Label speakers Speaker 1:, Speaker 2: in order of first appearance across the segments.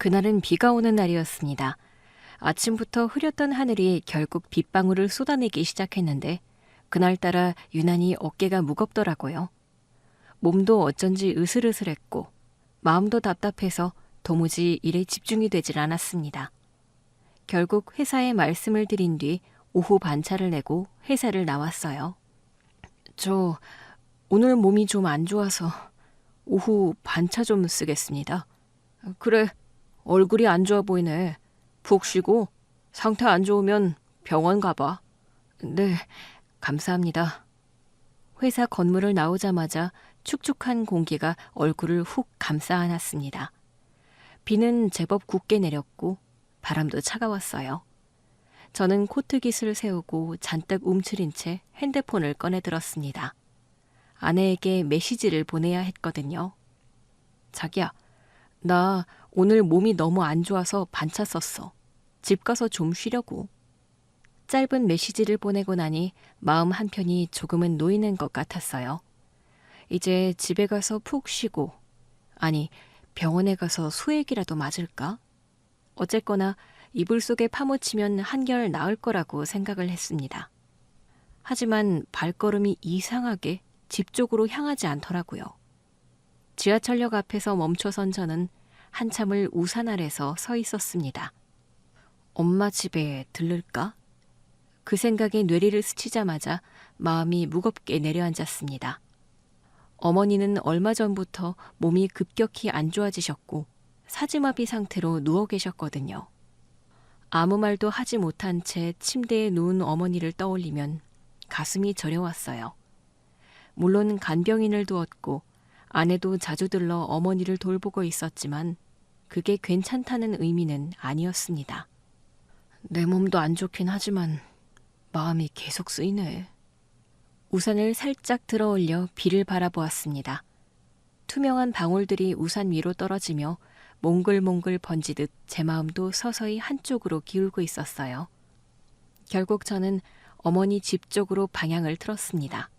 Speaker 1: 그날은 비가 오는 날이었습니다. 아침부터 흐렸던 하늘이 결국 빗방울을 쏟아내기 시작했는데 그날따라 유난히 어깨가 무겁더라고요. 몸도 어쩐지 으슬으슬했고 마음도 답답해서 도무지 일에 집중이 되질 않았습니다. 결국 회사에 말씀을 드린 뒤 오후 반차를 내고 회사를 나왔어요. 저 오늘 몸이 좀 안 좋아서 오후 반차 좀 쓰겠습니다. 그래, 얼굴이 안 좋아 보이네. 푹 쉬고 상태 안 좋으면 병원 가봐. 네, 감사합니다. 회사 건물을 나오자마자 축축한 공기가 얼굴을 훅 감싸 안았습니다. 비는 제법 굳게 내렸고 바람도 차가웠어요. 저는 코트깃을 세우고 잔뜩 움츠린 채 핸드폰을 꺼내 들었습니다. 아내에게 메시지를 보내야 했거든요. 자기야, 나 오늘 몸이 너무 안 좋아서 반차 썼어. 집 가서 좀 쉬려고. 짧은 메시지를 보내고 나니 마음 한편이 조금은 놓이는 것 같았어요. 이제 집에 가서 푹 쉬고, 아니 병원에 가서 수액이라도 맞을까? 어쨌거나 이불 속에 파묻히면 한결 나을 거라고 생각을 했습니다. 하지만 발걸음이 이상하게 집 쪽으로 향하지 않더라고요. 지하철역 앞에서 멈춰선 저는 한참을 우산 아래서 서 있었습니다. 엄마 집에 들를까? 그 생각에 뇌리를 스치자마자 마음이 무겁게 내려앉았습니다. 어머니는 얼마 전부터 몸이 급격히 안 좋아지셨고 사지마비 상태로 누워 계셨거든요. 아무 말도 하지 못한 채 침대에 누운 어머니를 떠올리면 가슴이 저려왔어요. 물론 간병인을 두었고 아내도 자주 들러 어머니를 돌보고 있었지만 그게 괜찮다는 의미는 아니었습니다. 내 몸도 안 좋긴 하지만 마음이 계속 쓰이네. 우산을 살짝 들어올려 비를 바라보았습니다. 투명한 방울들이 우산 위로 떨어지며 몽글몽글 번지듯 제 마음도 서서히 한쪽으로 기울고 있었어요. 결국 저는 어머니 집 쪽으로 방향을 틀었습니다.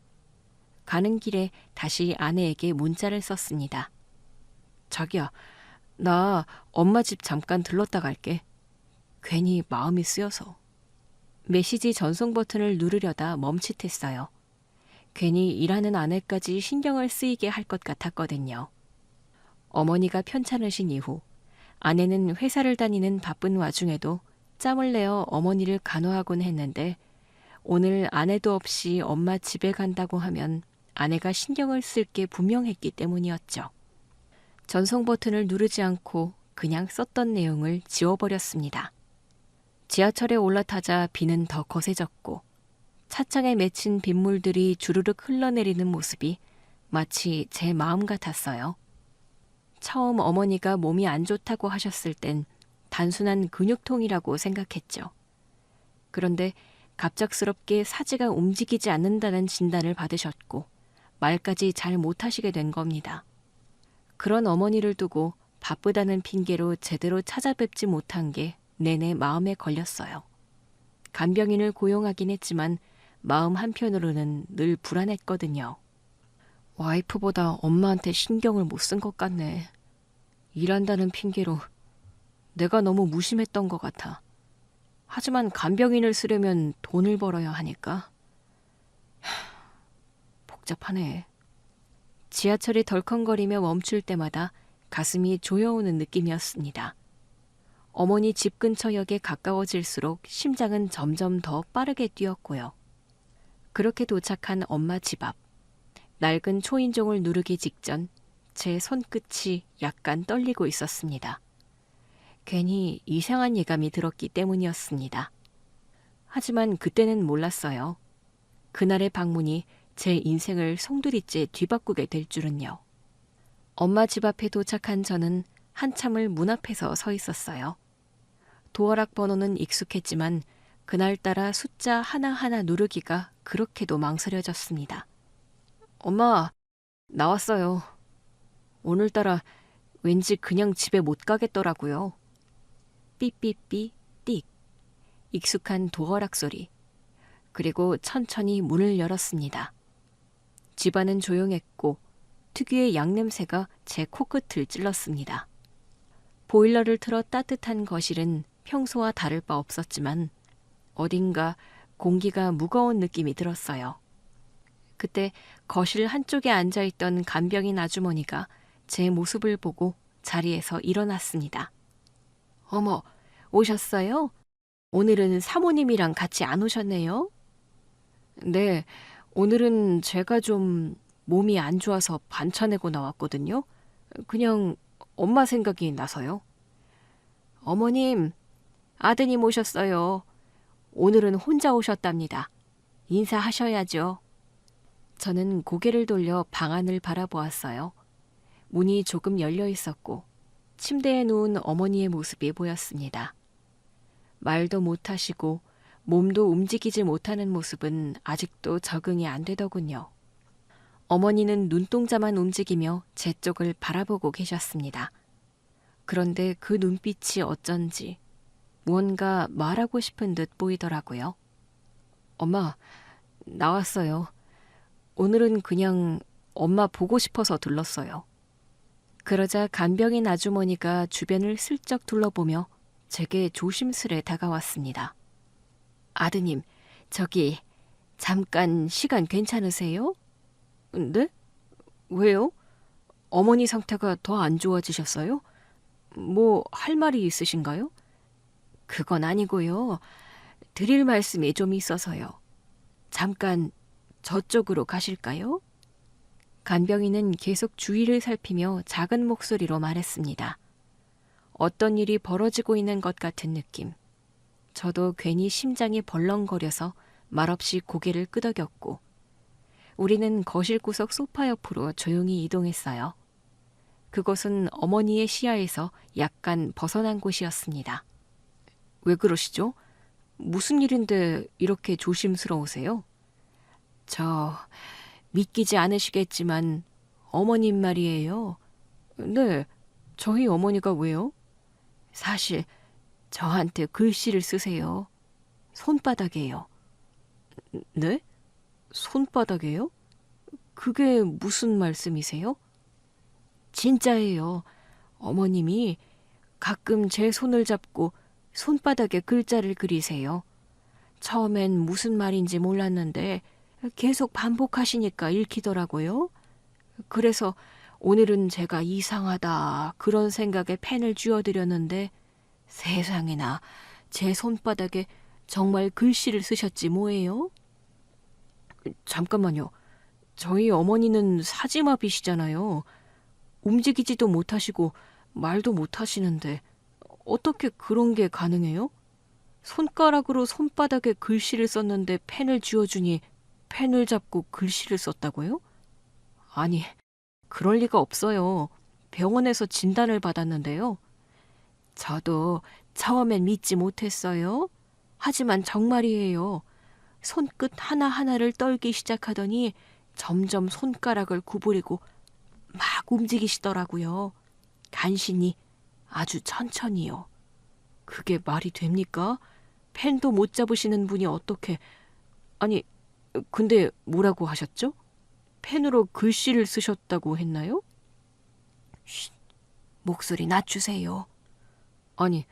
Speaker 1: 가는 길에 다시 아내에게 문자를 썼습니다. 자기야, 나 엄마 집 잠깐 들렀다 갈게. 괜히 마음이 쓰여서. 메시지 전송 버튼을 누르려다 멈칫했어요. 괜히 일하는 아내까지 신경을 쓰이게 할 것 같았거든요. 어머니가 편찮으신 이후 아내는 회사를 다니는 바쁜 와중에도 짬을 내어 어머니를 간호하곤 했는데 오늘 아내도 없이 엄마 집에 간다고 하면 아내가 신경을 쓸 게 분명했기 때문이었죠. 전송 버튼을 누르지 않고 그냥 썼던 내용을 지워버렸습니다. 지하철에 올라타자 비는 더 거세졌고 차창에 맺힌 빗물들이 주르륵 흘러내리는 모습이 마치 제 마음 같았어요. 처음 어머니가 몸이 안 좋다고 하셨을 땐 단순한 근육통이라고 생각했죠. 그런데 갑작스럽게 사지가 움직이지 않는다는 진단을 받으셨고 말까지 잘 못하시게 된 겁니다. 그런 어머니를 두고 바쁘다는 핑계로 제대로 찾아뵙지 못한 게 내내 마음에 걸렸어요. 간병인을 고용하긴 했지만 마음 한편으로는 늘 불안했거든요. 와이프보다 엄마한테 신경을 못 쓴 것 같네. 일한다는 핑계로 내가 너무 무심했던 것 같아. 하지만 간병인을 쓰려면 돈을 벌어야 하니까. 복잡하네. 지하철이 덜컹거리며 멈출 때마다 가슴이 조여오는 느낌이었습니다. 어머니 집 근처 역에 가까워질수록 심장은 점점 더 빠르게 뛰었고요. 그렇게 도착한 엄마 집 앞. 낡은 초인종을 누르기 직전 제 손끝이 약간 떨리고 있었습니다. 괜히 이상한 예감이 들었기 때문이었습니다. 하지만 그때는 몰랐어요. 그날의 방문이 제 인생을 송두리째 뒤바꾸게 될 줄은요. 엄마 집 앞에 도착한 저는 한참을 문 앞에서 서 있었어요. 도어락 번호는 익숙했지만 그날따라 숫자 하나하나 누르기가 그렇게도 망설여졌습니다. 엄마, 나왔어요. 오늘따라 왠지 그냥 집에 못 가겠더라고요. 삐삐삐 띡. 익숙한 도어락 소리. 그리고 천천히 문을 열었습니다. 집안은 조용했고 특유의 양냄새가 제 코끝을 찔렀습니다. 보일러를 틀어 따뜻한 거실은 평소와 다를 바 없었지만 어딘가 공기가 무거운 느낌이 들었어요. 그때 거실 한쪽에 앉아있던 간병인 아주머니가 제 모습을 보고 자리에서 일어났습니다. 어머, 오셨어요? 오늘은 사모님이랑 같이 안 오셨네요? 네, 오늘은 제가 좀 몸이 안 좋아서 반차 내고 나왔거든요. 그냥 엄마 생각이 나서요. 어머님, 아드님 오셨어요. 오늘은 혼자 오셨답니다. 인사하셔야죠. 저는 고개를 돌려 방 안을 바라보았어요. 문이 조금 열려 있었고 침대에 누운 어머니의 모습이 보였습니다. 말도 못하시고 몸도 움직이지 못하는 모습은 아직도 적응이 안 되더군요. 어머니는 눈동자만 움직이며 제 쪽을 바라보고 계셨습니다. 그런데 그 눈빛이 어쩐지 무언가 말하고 싶은 듯 보이더라고요. 엄마, 나왔어요. 오늘은 그냥 엄마 보고 싶어서 들렀어요. 그러자 간병인 아주머니가 주변을 슬쩍 둘러보며 제게 조심스레 다가왔습니다. 아드님, 저기 잠깐 시간 괜찮으세요? 네? 왜요? 어머니 상태가 더 안 좋아지셨어요? 뭐 할 말이 있으신가요? 그건 아니고요. 드릴 말씀이 좀 있어서요. 잠깐 저쪽으로 가실까요? 간병인은 계속 주위를 살피며 작은 목소리로 말했습니다. 어떤 일이 벌어지고 있는 것 같은 느낌. 저도 괜히 심장이 벌렁거려서 말없이 고개를 끄덕였고 우리는 거실 구석 소파 옆으로 조용히 이동했어요. 그곳은 어머니의 시야에서 약간 벗어난 곳이었습니다. 왜 그러시죠? 무슨 일인데 이렇게 조심스러우세요? 저 믿기지 않으시겠지만 어머님 말이에요. 네, 저희 어머니가 왜요? 사실 저한테 글씨를 쓰세요. 손바닥에요. 네? 손바닥에요? 그게 무슨 말씀이세요? 진짜예요. 어머님이 가끔 제 손을 잡고 손바닥에 글자를 그리세요. 처음엔 무슨 말인지 몰랐는데 계속 반복하시니까 읽히더라고요. 그래서 오늘은 제가 이상하다 그런 생각에 펜을 쥐어드렸는데 세상에나 제 손바닥에 정말 글씨를 쓰셨지 뭐예요? 잠깐만요. 저희 어머니는 사지마비시잖아요. 움직이지도 못하시고 말도 못하시는데 어떻게 그런 게 가능해요? 손가락으로 손바닥에 글씨를 썼는데 펜을 쥐어주니 펜을 잡고 글씨를 썼다고요? 아니, 그럴 리가 없어요. 병원에서 진단을 받았는데요. 저도 처음엔 믿지 못했어요. 하지만 정말이에요. 손끝 하나하나를 떨기 시작하더니 점점 손가락을 구부리고 막 움직이시더라고요. 간신히 아주 천천히요. 그게 말이 됩니까? 펜도 못 잡으시는 분이 어떻게... 아니, 근데 뭐라고 하셨죠? 펜으로 글씨를 쓰셨다고 했나요? 쉿, 목소리 낮추세요. 아니,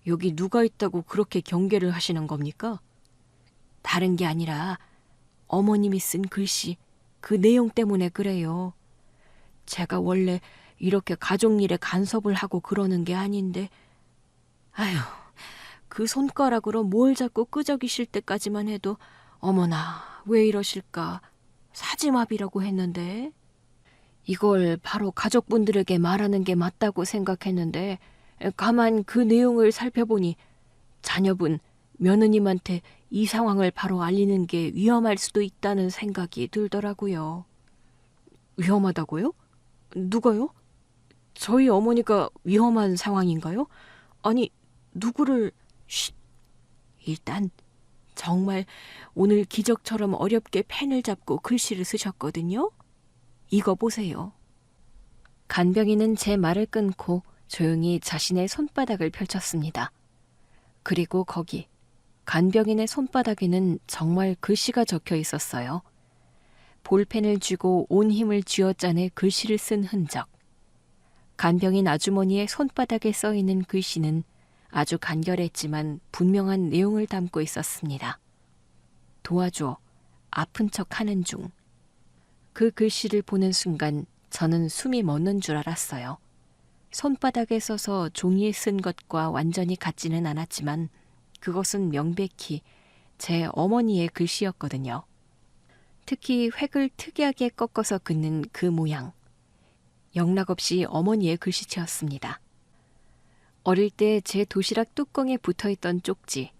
Speaker 1: 여기 누가 있다고 그렇게 경계를 하시는 겁니까? 다른 게 아니라 어머님이 쓴 글씨, 그 내용 때문에 그래요. 제가 원래 이렇게 가족 일에 간섭을 하고 그러는 게 아닌데 아휴, 그 손가락으로 뭘 자꾸 끄적이실 때까지만 해도 어머나 왜 이러실까 사지마비라고 했는데 이걸 바로 가족분들에게 말하는 게 맞다고 생각했는데 가만 그 내용을 살펴보니 자녀분, 며느님한테 이 상황을 바로 알리는 게 위험할 수도 있다는 생각이 들더라고요. 위험하다고요? 누가요? 저희 어머니가 위험한 상황인가요? 아니, 누구를... 쉿. 일단 정말 오늘 기적처럼 어렵게 펜을 잡고 글씨를 쓰셨거든요. 이거 보세요. 간병인은 제 말을 끊고 조용히 자신의 손바닥을 펼쳤습니다. 그리고 거기 간병인의 손바닥에는 정말 글씨가 적혀 있었어요. 볼펜을 쥐고 온 힘을 쥐어짜내 글씨를 쓴 흔적. 간병인 아주머니의 손바닥에 써 있는 글씨는 아주 간결했지만 분명한 내용을 담고 있었습니다. 도와줘. 아픈 척 하는 중. 그 글씨를 보는 순간 저는 숨이 멎는 줄 알았어요. 손바닥에 써서 종이에 쓴 것과 완전히 같지는 않았지만 그것은 명백히 제 어머니의 글씨였거든요. 특히 획을 특이하게 꺾어서 긋는 그 모양. 영락없이 어머니의 글씨체였습니다. 어릴 때 제 도시락 뚜껑에 붙어있던 쪽지,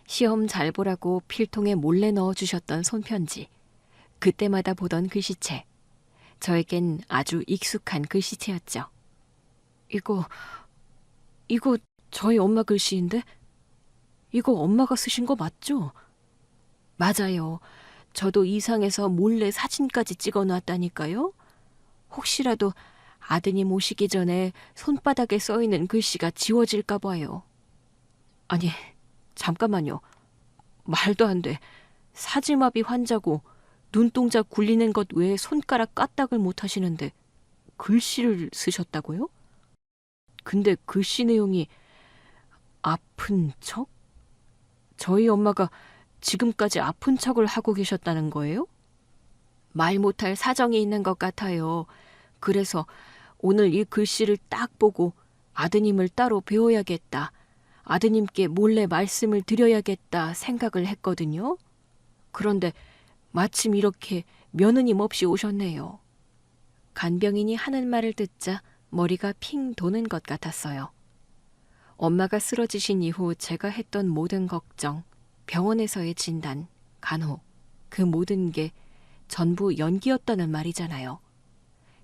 Speaker 1: 시험 잘 보라고 필통에 몰래 넣어주셨던 손편지, 그때마다 보던 글씨체, 저에겐 아주 익숙한 글씨체였죠. 이거 저희 엄마 글씨인데? 이거 엄마가 쓰신 거 맞죠? 맞아요. 저도 이상해서 몰래 사진까지 찍어놨다니까요. 혹시라도 아드님 오시기 전에 손바닥에 써있는 글씨가 지워질까 봐요. 아니, 잠깐만요. 말도 안 돼. 사지마비 환자고 눈동자 굴리는 것 외에 손가락 까딱을 못 하시는데 글씨를 쓰셨다고요? 근데 글씨 내용이 아픈 척? 저희 엄마가 지금까지 아픈 척을 하고 계셨다는 거예요? 말 못할 사정이 있는 것 같아요. 그래서 오늘 이 글씨를 딱 보고 아드님을 따로 배워야겠다. 아드님께 몰래 말씀을 드려야겠다 생각을 했거든요. 그런데 마침 이렇게 며느님 없이 오셨네요. 간병인이 하는 말을 듣자 머리가 핑 도는 것 같았어요. 엄마가 쓰러지신 이후 제가 했던 모든 걱정, 병원에서의 진단, 간호, 그 모든 게 전부 연기였다는 말이잖아요.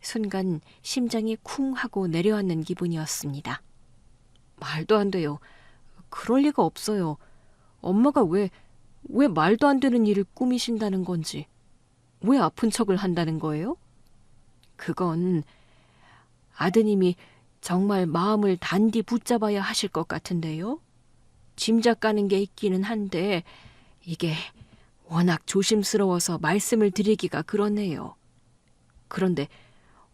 Speaker 1: 순간 심장이 쿵 하고 내려앉는 기분이었습니다. 말도 안 돼요. 그럴 리가 없어요. 엄마가 왜 말도 안 되는 일을 꾸미신다는 건지, 왜 아픈 척을 한다는 거예요? 그건 아드님이 정말 마음을 단디 붙잡아야 하실 것 같은데요. 짐작 가는 게 있기는 한데 이게 워낙 조심스러워서 말씀을 드리기가 그렇네요. 그런데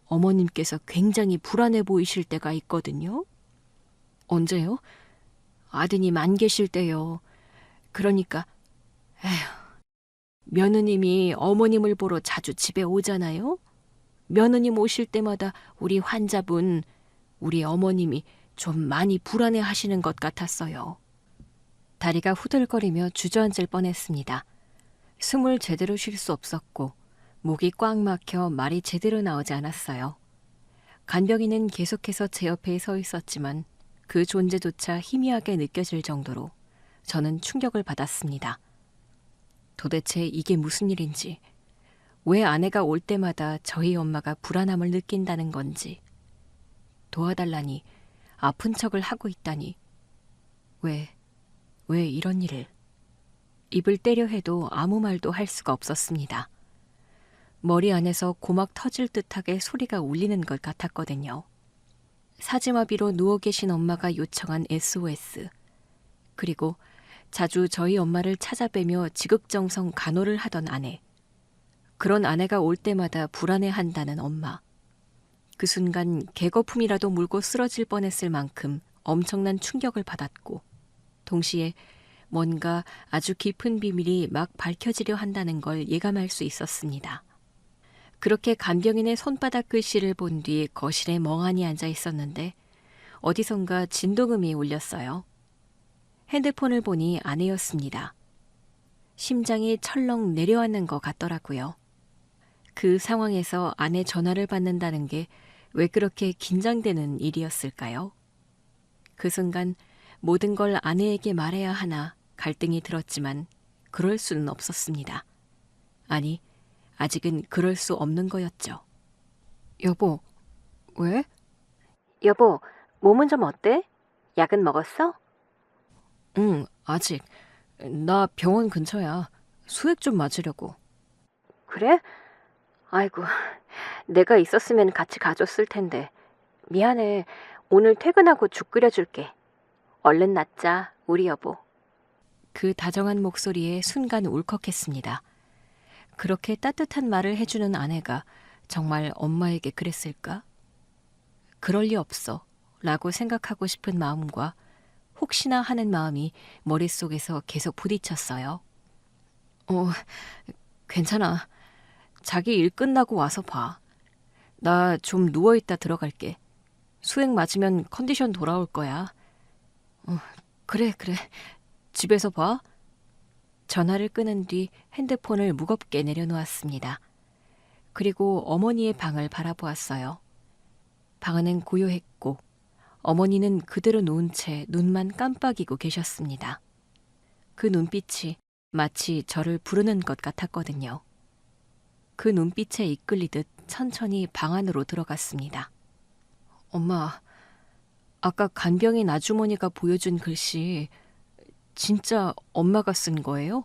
Speaker 1: 어머님께서 굉장히 불안해 보이실 때가 있거든요. 언제요? 아드님 안 계실 때요. 그러니까 며느님이 어머님을 보러 자주 집에 오잖아요. 며느님 오실 때마다 우리 환자분, 우리 어머님이 좀 많이 불안해 하시는 것 같았어요. 다리가 후들거리며 주저앉을 뻔했습니다. 숨을 제대로 쉴 수 없었고 목이 꽉 막혀 말이 제대로 나오지 않았어요. 간병인은 계속해서 제 옆에 서 있었지만 그 존재조차 희미하게 느껴질 정도로 저는 충격을 받았습니다. 도대체 이게 무슨 일인지, 왜 아내가 올 때마다 저희 엄마가 불안함을 느낀다는 건지, 도와달라니 아픈 척을 하고 있다니, 왜 이런 일을. 입을 떼려 해도 아무 말도 할 수가 없었습니다. 머리 안에서 고막 터질 듯하게 소리가 울리는 것 같았거든요. 사지마비로 누워 계신 엄마가 요청한 SOS, 그리고 자주 저희 엄마를 찾아뵈며 지극정성 간호를 하던 아내, 그런 아내가 올 때마다 불안해한다는 엄마. 그 순간 개거품이라도 물고 쓰러질 뻔했을 만큼 엄청난 충격을 받았고 동시에 뭔가 아주 깊은 비밀이 막 밝혀지려 한다는 걸 예감할 수 있었습니다. 그렇게 간병인의 손바닥 글씨를 본 뒤 거실에 멍하니 앉아 있었는데 어디선가 진동음이 울렸어요. 핸드폰을 보니 아내였습니다. 심장이 철렁 내려앉는 것 같더라고요. 그 상황에서 아내 전화를 받는다는 게 왜 그렇게 긴장되는 일이었을까요? 그 순간 모든 걸 아내에게 말해야 하나 갈등이 들었지만 그럴 수는 없었습니다. 아니, 아직은 그럴 수 없는 거였죠. 여보, 왜? 여보, 몸은 좀 어때? 약은 먹었어? 응, 아직. 나 병원 근처야. 수액 좀 맞으려고. 그래? 아이고, 내가 있었으면 같이 가줬을 텐데. 미안해. 오늘 퇴근하고 죽 끓여줄게. 얼른 낫자, 우리 여보. 그 다정한 목소리에 순간 울컥했습니다. 그렇게 따뜻한 말을 해주는 아내가 정말 엄마에게 그랬을까? 그럴 리 없어 라고 생각하고 싶은 마음과 혹시나 하는 마음이 머릿속에서 계속 부딪혔어요. 괜찮아. 자기 일 끝나고 와서 봐. 나 좀 누워있다 들어갈게. 수액 맞으면 컨디션 돌아올 거야. 그래. 집에서 봐. 전화를 끊은 뒤 핸드폰을 무겁게 내려놓았습니다. 그리고 어머니의 방을 바라보았어요. 방 안은 고요했고 어머니는 그대로 누운 채 눈만 깜빡이고 계셨습니다. 그 눈빛이 마치 저를 부르는 것 같았거든요. 그 눈빛에 이끌리듯 천천히 방 안으로 들어갔습니다. 엄마, 아까 간병인 아주머니가 보여준 글씨 진짜 엄마가 쓴 거예요?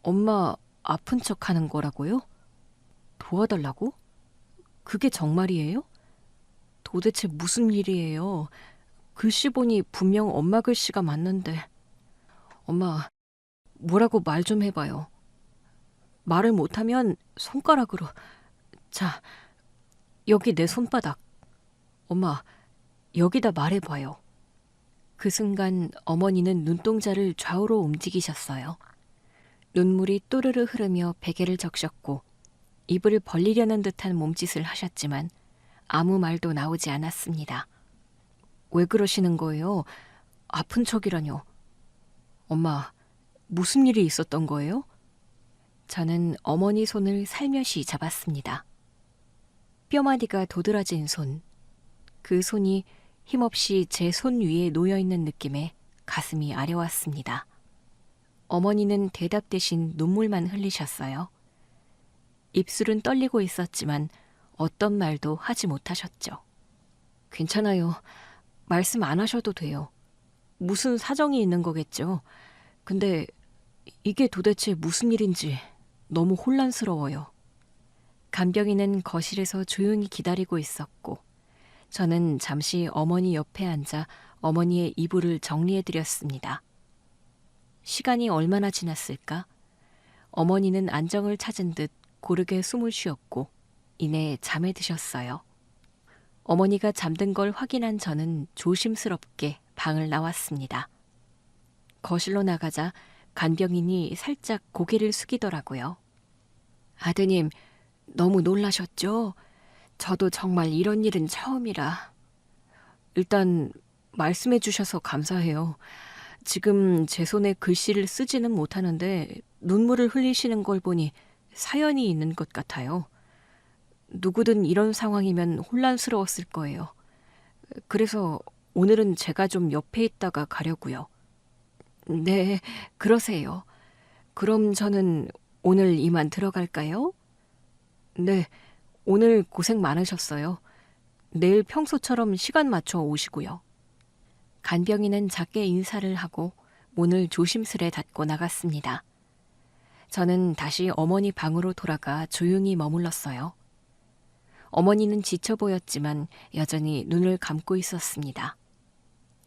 Speaker 1: 엄마 아픈 척 하는 거라고요? 도와달라고? 그게 정말이에요? 도대체 무슨 일이에요? 글씨 보니 분명 엄마 글씨가 맞는데. 엄마, 뭐라고 말 좀 해봐요. 말을 못하면 손가락으로. 자, 여기 내 손바닥. 엄마, 여기다 말해봐요. 그 순간 어머니는 눈동자를 좌우로 움직이셨어요. 눈물이 또르르 흐르며 베개를 적셨고 입을 벌리려는 듯한 몸짓을 하셨지만 아무 말도 나오지 않았습니다. 왜 그러시는 거예요? 아픈 척이라뇨. 엄마, 무슨 일이 있었던 거예요? 저는 어머니 손을 살며시 잡았습니다. 뼈마디가 도드라진 손, 그 손이 힘없이 제 손 위에 놓여있는 느낌에 가슴이 아려왔습니다. 어머니는 대답 대신 눈물만 흘리셨어요. 입술은 떨리고 있었지만 어떤 말도 하지 못하셨죠. 괜찮아요. 말씀 안 하셔도 돼요. 무슨 사정이 있는 거겠죠. 근데 이게 도대체 무슨 일인지 너무 혼란스러워요. 간병인은 거실에서 조용히 기다리고 있었고 저는 잠시 어머니 옆에 앉아 어머니의 이불을 정리해드렸습니다. 시간이 얼마나 지났을까? 어머니는 안정을 찾은 듯 고르게 숨을 쉬었고 이내 잠에 드셨어요. 어머니가 잠든 걸 확인한 저는 조심스럽게 방을 나왔습니다. 거실로 나가자 간병인이 살짝 고개를 숙이더라고요. 아드님, 너무 놀라셨죠? 저도 정말 이런 일은 처음이라. 일단 말씀해 주셔서 감사해요. 지금 제 손에 글씨를 쓰지는 못하는데 눈물을 흘리시는 걸 보니 사연이 있는 것 같아요. 누구든 이런 상황이면 혼란스러웠을 거예요. 그래서 오늘은 제가 좀 옆에 있다가 가려고요. 네, 그러세요. 그럼 저는 오늘 이만 들어갈까요? 네, 오늘 고생 많으셨어요. 내일 평소처럼 시간 맞춰 오시고요. 간병인은 작게 인사를 하고 문을 조심스레 닫고 나갔습니다. 저는 다시 어머니 방으로 돌아가 조용히 머물렀어요. 어머니는 지쳐 보였지만 여전히 눈을 감고 있었습니다.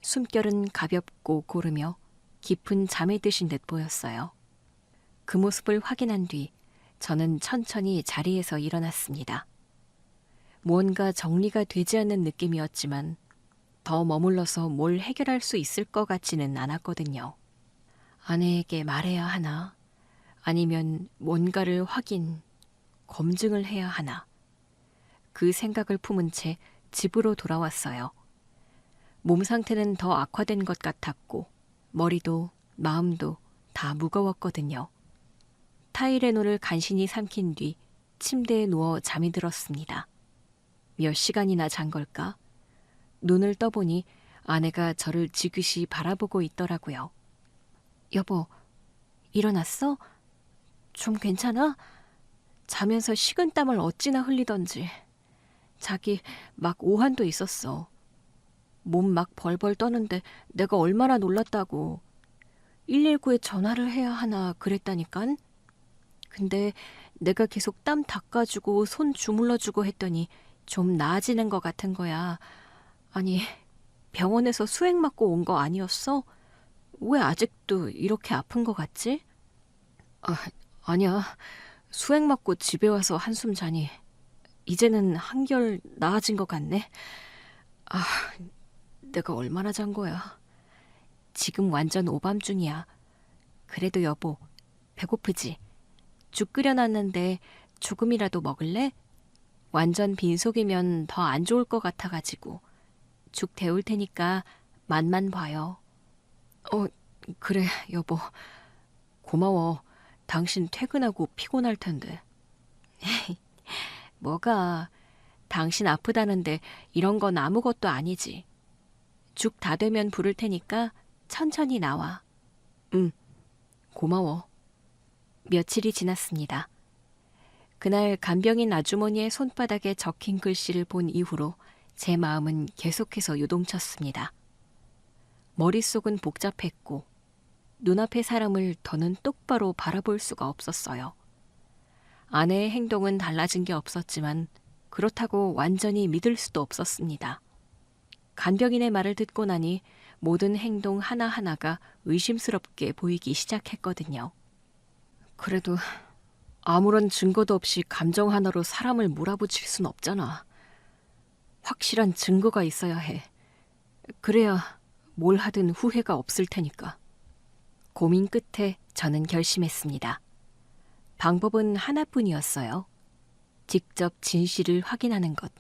Speaker 1: 숨결은 가볍고 고르며 깊은 잠에 드신 듯 보였어요. 그 모습을 확인한 뒤 저는 천천히 자리에서 일어났습니다. 무언가 정리가 되지 않는 느낌이었지만 더 머물러서 뭘 해결할 수 있을 것 같지는 않았거든요. 아내에게 말해야 하나? 아니면 뭔가를 검증을 해야 하나? 그 생각을 품은 채 집으로 돌아왔어요. 몸 상태는 더 악화된 것 같았고 머리도 마음도 다 무거웠거든요. 타이레놀을 간신히 삼킨 뒤 침대에 누워 잠이 들었습니다. 몇 시간이나 잔 걸까? 눈을 떠보니 아내가 저를 지그시 바라보고 있더라고요. 여보, 일어났어? 좀 괜찮아? 자면서 식은땀을 어찌나 흘리던지. 자기 막 오한도 있었어. 몸 막 벌벌 떠는데 내가 얼마나 놀랐다고. 119에 전화를 해야 하나 그랬다니깐. 근데 내가 계속 땀 닦아주고 손 주물러주고 했더니 좀 나아지는 것 같은 거야. 아니, 병원에서 수액 맞고 온 거 아니었어? 왜 아직도 이렇게 아픈 것 같지? 아니야. 수액 맞고 집에 와서 한숨 자니 이제는 한결 나아진 것 같네. 아, 내가 얼마나 잔 거야. 지금 완전 오밤중이야. 그래도 여보, 배고프지? 죽 끓여놨는데 조금이라도 먹을래? 완전 빈속이면 더 안 좋을 것 같아가지고. 죽 데울 테니까 맛만 봐요. 그래, 여보. 고마워. 당신 퇴근하고 피곤할 텐데. 뭐가, 당신 아프다는데 이런 건 아무것도 아니지. 죽 다 되면 부를 테니까 천천히 나와. 응, 고마워. 며칠이 지났습니다. 그날 간병인 아주머니의 손바닥에 적힌 글씨를 본 이후로 제 마음은 계속해서 요동쳤습니다. 머릿속은 복잡했고 눈앞의 사람을 더는 똑바로 바라볼 수가 없었어요. 아내의 행동은 달라진 게 없었지만 그렇다고 완전히 믿을 수도 없었습니다. 간병인의 말을 듣고 나니 모든 행동 하나하나가 의심스럽게 보이기 시작했거든요. 그래도 아무런 증거도 없이 감정 하나로 사람을 몰아붙일 순 없잖아. 확실한 증거가 있어야 해. 그래야 뭘 하든 후회가 없을 테니까. 고민 끝에 저는 결심했습니다. 방법은 하나뿐이었어요. 직접 진실을 확인하는 것.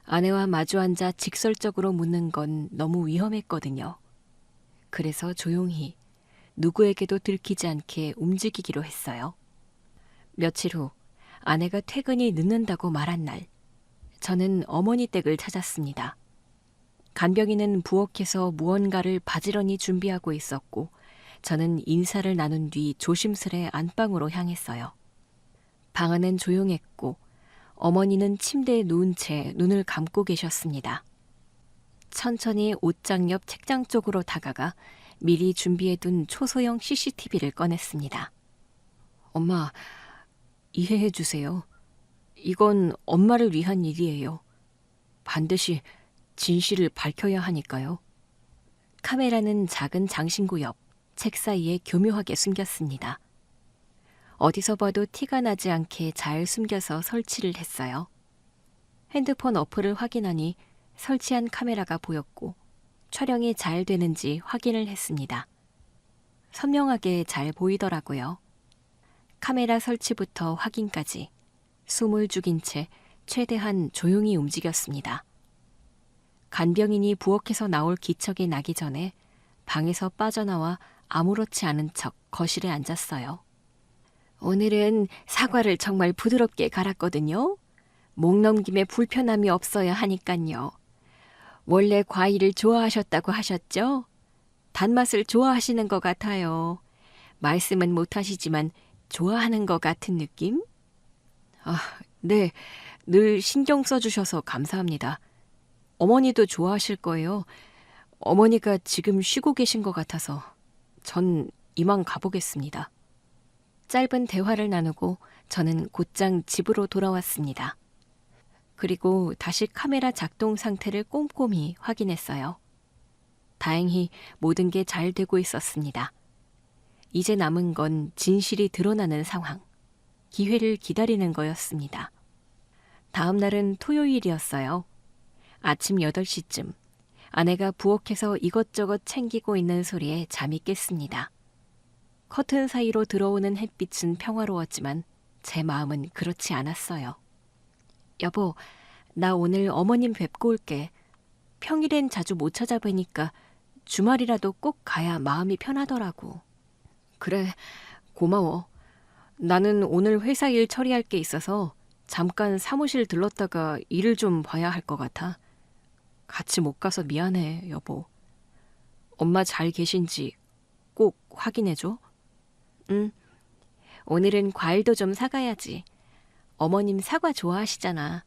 Speaker 1: 아내와 마주 앉아 직설적으로 묻는 건 너무 위험했거든요. 그래서 조용히 누구에게도 들키지 않게 움직이기로 했어요. 며칠 후 아내가 퇴근이 늦는다고 말한 날, 저는 어머니 댁을 찾았습니다. 간병인은 부엌에서 무언가를 바지런히 준비하고 있었고 저는 인사를 나눈 뒤 조심스레 안방으로 향했어요. 방 안은 조용했고 어머니는 침대에 누운 채 눈을 감고 계셨습니다. 천천히 옷장 옆 책장 쪽으로 다가가 미리 준비해둔 초소형 CCTV를 꺼냈습니다. 엄마, 이해해 주세요. 이건 엄마를 위한 일이에요. 반드시 진실을 밝혀야 하니까요. 카메라는 작은 장신구 옆 책 사이에 교묘하게 숨겼습니다. 어디서 봐도 티가 나지 않게 잘 숨겨서 설치를 했어요. 핸드폰 어플을 확인하니 설치한 카메라가 보였고 촬영이 잘 되는지 확인을 했습니다. 선명하게 잘 보이더라고요. 카메라 설치부터 확인까지 숨을 죽인 채 최대한 조용히 움직였습니다. 간병인이 부엌에서 나올 기척이 나기 전에 방에서 빠져나와 아무렇지 않은 척 거실에 앉았어요. 오늘은 사과를 정말 부드럽게 갈았거든요. 목 넘김에 불편함이 없어야 하니깐요. 원래 과일을 좋아하셨다고 하셨죠? 단맛을 좋아하시는 것 같아요. 말씀은 못하시지만 좋아하는 것 같은 느낌? 네. 늘 신경 써주셔서 감사합니다. 어머니도 좋아하실 거예요. 어머니가 지금 쉬고 계신 것 같아서 전 이만 가보겠습니다. 짧은 대화를 나누고 저는 곧장 집으로 돌아왔습니다. 그리고 다시 카메라 작동 상태를 꼼꼼히 확인했어요. 다행히 모든 게 잘 되고 있었습니다. 이제 남은 건 진실이 드러나는 상황, 기회를 기다리는 거였습니다. 다음 날은 토요일이었어요. 아침 8시쯤 아내가 부엌에서 이것저것 챙기고 있는 소리에 잠이 깼습니다. 커튼 사이로 들어오는 햇빛은 평화로웠지만 제 마음은 그렇지 않았어요. 여보, 나 오늘 어머님 뵙고 올게. 평일엔 자주 못 찾아뵈니까 주말이라도 꼭 가야 마음이 편하더라고. 그래, 고마워. 나는 오늘 회사 일 처리할 게 있어서 잠깐 사무실 들렀다가 일을 좀 봐야 할 것 같아. 같이 못 가서 미안해, 여보. 엄마 잘 계신지 꼭 확인해줘. 응. 오늘은 과일도 좀 사가야지. 어머님 사과 좋아하시잖아.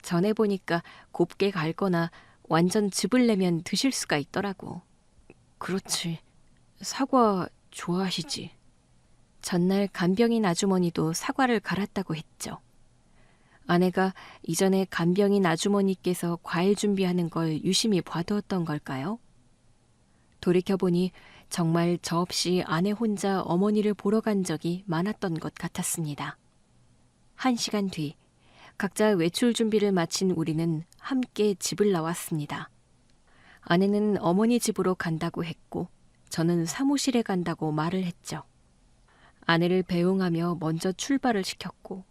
Speaker 1: 전에 보니까 곱게 갈거나 완전 즙을 내면 드실 수가 있더라고. 그렇지. 사과 좋아하시지. 전날 간병인 아주머니도 사과를 갈았다고 했죠. 아내가 이전에 간병인 아주머니께서 과일 준비하는 걸 유심히 봐두었던 걸까요? 돌이켜보니 정말 저 없이 아내 혼자 어머니를 보러 간 적이 많았던 것 같았습니다. 1시간 뒤 각자 외출 준비를 마친 우리는 함께 집을 나왔습니다. 아내는 어머니 집으로 간다고 했고 저는 사무실에 간다고 말을 했죠. 아내를 배웅하며 먼저 출발을 시켰고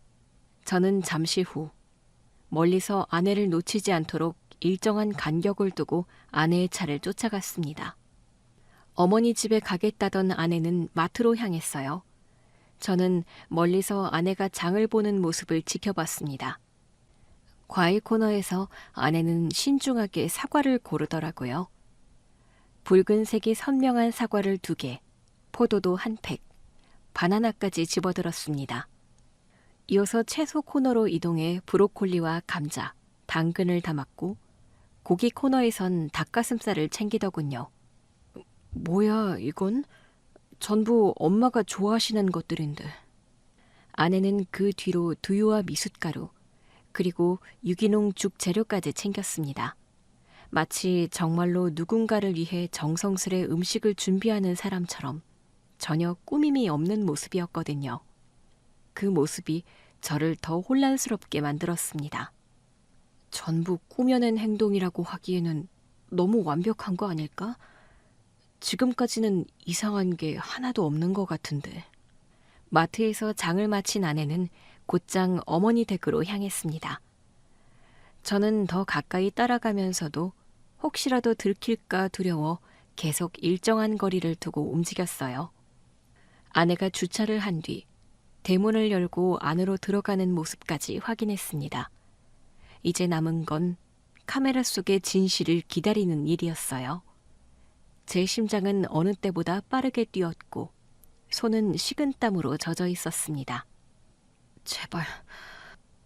Speaker 1: 저는 잠시 후 멀리서 아내를 놓치지 않도록 일정한 간격을 두고 아내의 차를 쫓아갔습니다. 어머니 집에 가겠다던 아내는 마트로 향했어요. 저는 멀리서 아내가 장을 보는 모습을 지켜봤습니다. 과일 코너에서 아내는 신중하게 사과를 고르더라고요. 붉은색이 선명한 사과를 2개, 포도도 1팩, 바나나까지 집어들었습니다. 이어서 채소 코너로 이동해 브로콜리와 감자, 당근을 담았고 고기 코너에선 닭가슴살을 챙기더군요. 뭐야 이건? 전부 엄마가 좋아하시는 것들인데. 아내는 그 뒤로 두유와 미숫가루, 그리고 유기농 죽 재료까지 챙겼습니다. 마치 정말로 누군가를 위해 정성스레 음식을 준비하는 사람처럼 전혀 꾸밈이 없는 모습이었거든요. 그 모습이 저를 더 혼란스럽게 만들었습니다. 전부 꾸며낸 행동이라고 하기에는 너무 완벽한 거 아닐까? 지금까지는 이상한 게 하나도 없는 것 같은데. 마트에서 장을 마친 아내는 곧장 어머니 댁으로 향했습니다. 저는 더 가까이 따라가면서도 혹시라도 들킬까 두려워 계속 일정한 거리를 두고 움직였어요. 아내가 주차를 한 뒤 대문을 열고 안으로 들어가는 모습까지 확인했습니다. 이제 남은 건 카메라 속의 진실을 기다리는 일이었어요. 제 심장은 어느 때보다 빠르게 뛰었고 손은 식은땀으로 젖어 있었습니다. 제발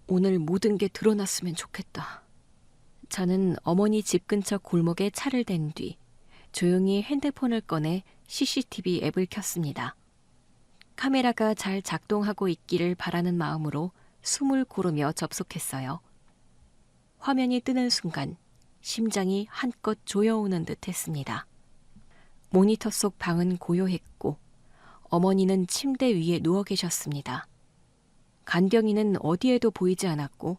Speaker 1: 오늘 모든 게 드러났으면 좋겠다. 저는 어머니 집 근처 골목에 차를 댄 뒤 조용히 핸드폰을 꺼내 CCTV 앱을 켰습니다. 카메라가 잘 작동하고 있기를 바라는 마음으로 숨을 고르며 접속했어요. 화면이 뜨는 순간 심장이 한껏 조여오는 듯 했습니다. 모니터 속 방은 고요했고 어머니는 침대 위에 누워 계셨습니다. 간병인은 어디에도 보이지 않았고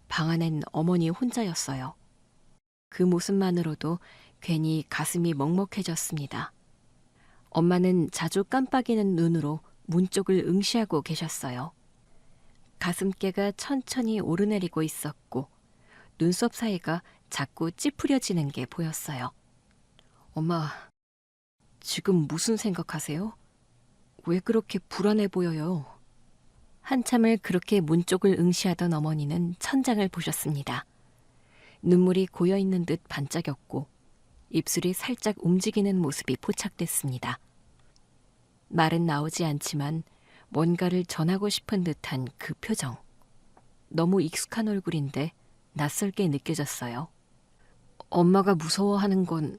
Speaker 1: 방 안엔 어머니 혼자였어요. 그 모습만으로도 괜히 가슴이 먹먹해졌습니다. 엄마는 자주 깜빡이는 눈으로 문 쪽을 응시하고 계셨어요. 가슴께가 천천히 오르내리고 있었고 눈썹 사이가 자꾸 찌푸려지는 게 보였어요. 엄마, 지금 무슨 생각하세요? 왜 그렇게 불안해 보여요? 한참을 그렇게 문 쪽을 응시하던 어머니는 천장을 보셨습니다. 눈물이 고여있는 듯 반짝였고 입술이 살짝 움직이는 모습이 포착됐습니다. 말은 나오지 않지만 뭔가를 전하고 싶은 듯한 그 표정. 너무 익숙한 얼굴인데 낯설게 느껴졌어요. 엄마가 무서워하는 건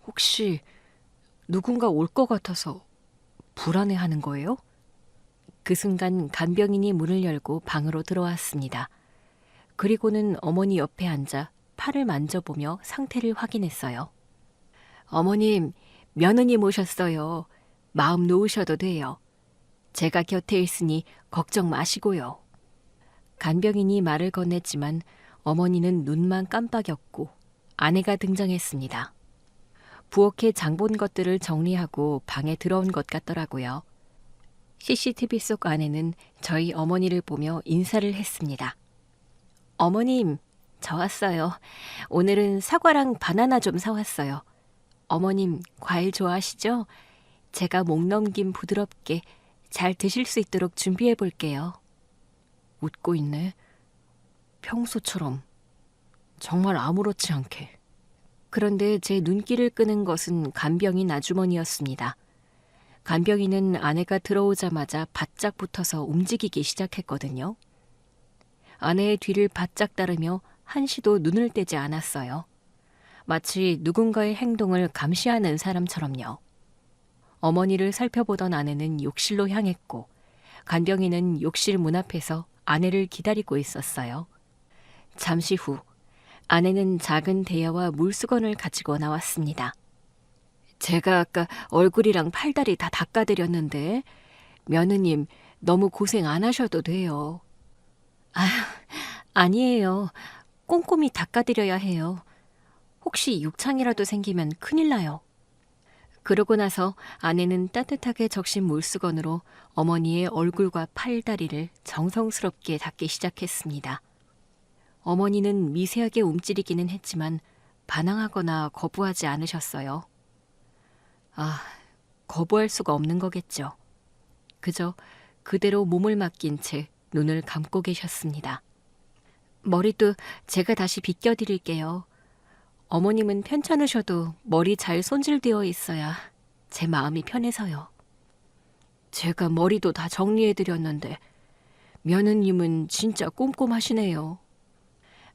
Speaker 1: 혹시 누군가 올 것 같아서 불안해하는 거예요? 그 순간 간병인이 문을 열고 방으로 들어왔습니다. 그리고는 어머니 옆에 앉아 팔을 만져보며 상태를 확인했어요. 어머님, 며느님 오셨어요. 마음 놓으셔도 돼요. 제가 곁에 있으니 걱정 마시고요. 간병인이 말을 건넸지만 어머니는 눈만 깜빡였고 아내가 등장했습니다. 부엌에 장본 것들을 정리하고 방에 들어온 것 같더라고요. CCTV 속 아내는 저희 어머니를 보며 인사를 했습니다. 어머님, 저 왔어요. 오늘은 사과랑 바나나 좀 사왔어요. 어머님, 과일 좋아하시죠? 제가 목 넘김 부드럽게 잘 드실 수 있도록 준비해 볼게요. 웃고 있네. 평소처럼. 정말 아무렇지 않게. 그런데 제 눈길을 끄는 것은 간병인 아주머니였습니다. 간병인은 아내가 들어오자마자 바짝 붙어서 움직이기 시작했거든요. 아내의 뒤를 바짝 따르며 한시도 눈을 떼지 않았어요. 마치 누군가의 행동을 감시하는 사람처럼요. 어머니를 살펴보던 아내는 욕실로 향했고 간병인은 욕실 문 앞에서 아내를 기다리고 있었어요. 잠시 후 아내는 작은 대야와 물수건을 가지고 나왔습니다. 제가 아까 얼굴이랑 팔다리 다 닦아드렸는데 며느님 너무 고생 안 하셔도 돼요. 아휴, 아니에요. 꼼꼼히 닦아드려야 해요. 혹시 욕창이라도 생기면 큰일 나요. 그러고 나서 아내는 따뜻하게 적신 물수건으로 어머니의 얼굴과 팔다리를 정성스럽게 닦기 시작했습니다. 어머니는 미세하게 움츠리기는 했지만 반항하거나 거부하지 않으셨어요. 아, 거부할 수가 없는 거겠죠. 그저 그대로 몸을 맡긴 채 눈을 감고 계셨습니다. 머리도 제가 다시 빗겨드릴게요. 어머님은 편찮으셔도 머리 잘 손질되어 있어야 제 마음이 편해서요. 제가 머리도 다 정리해드렸는데 며느님은 진짜 꼼꼼하시네요.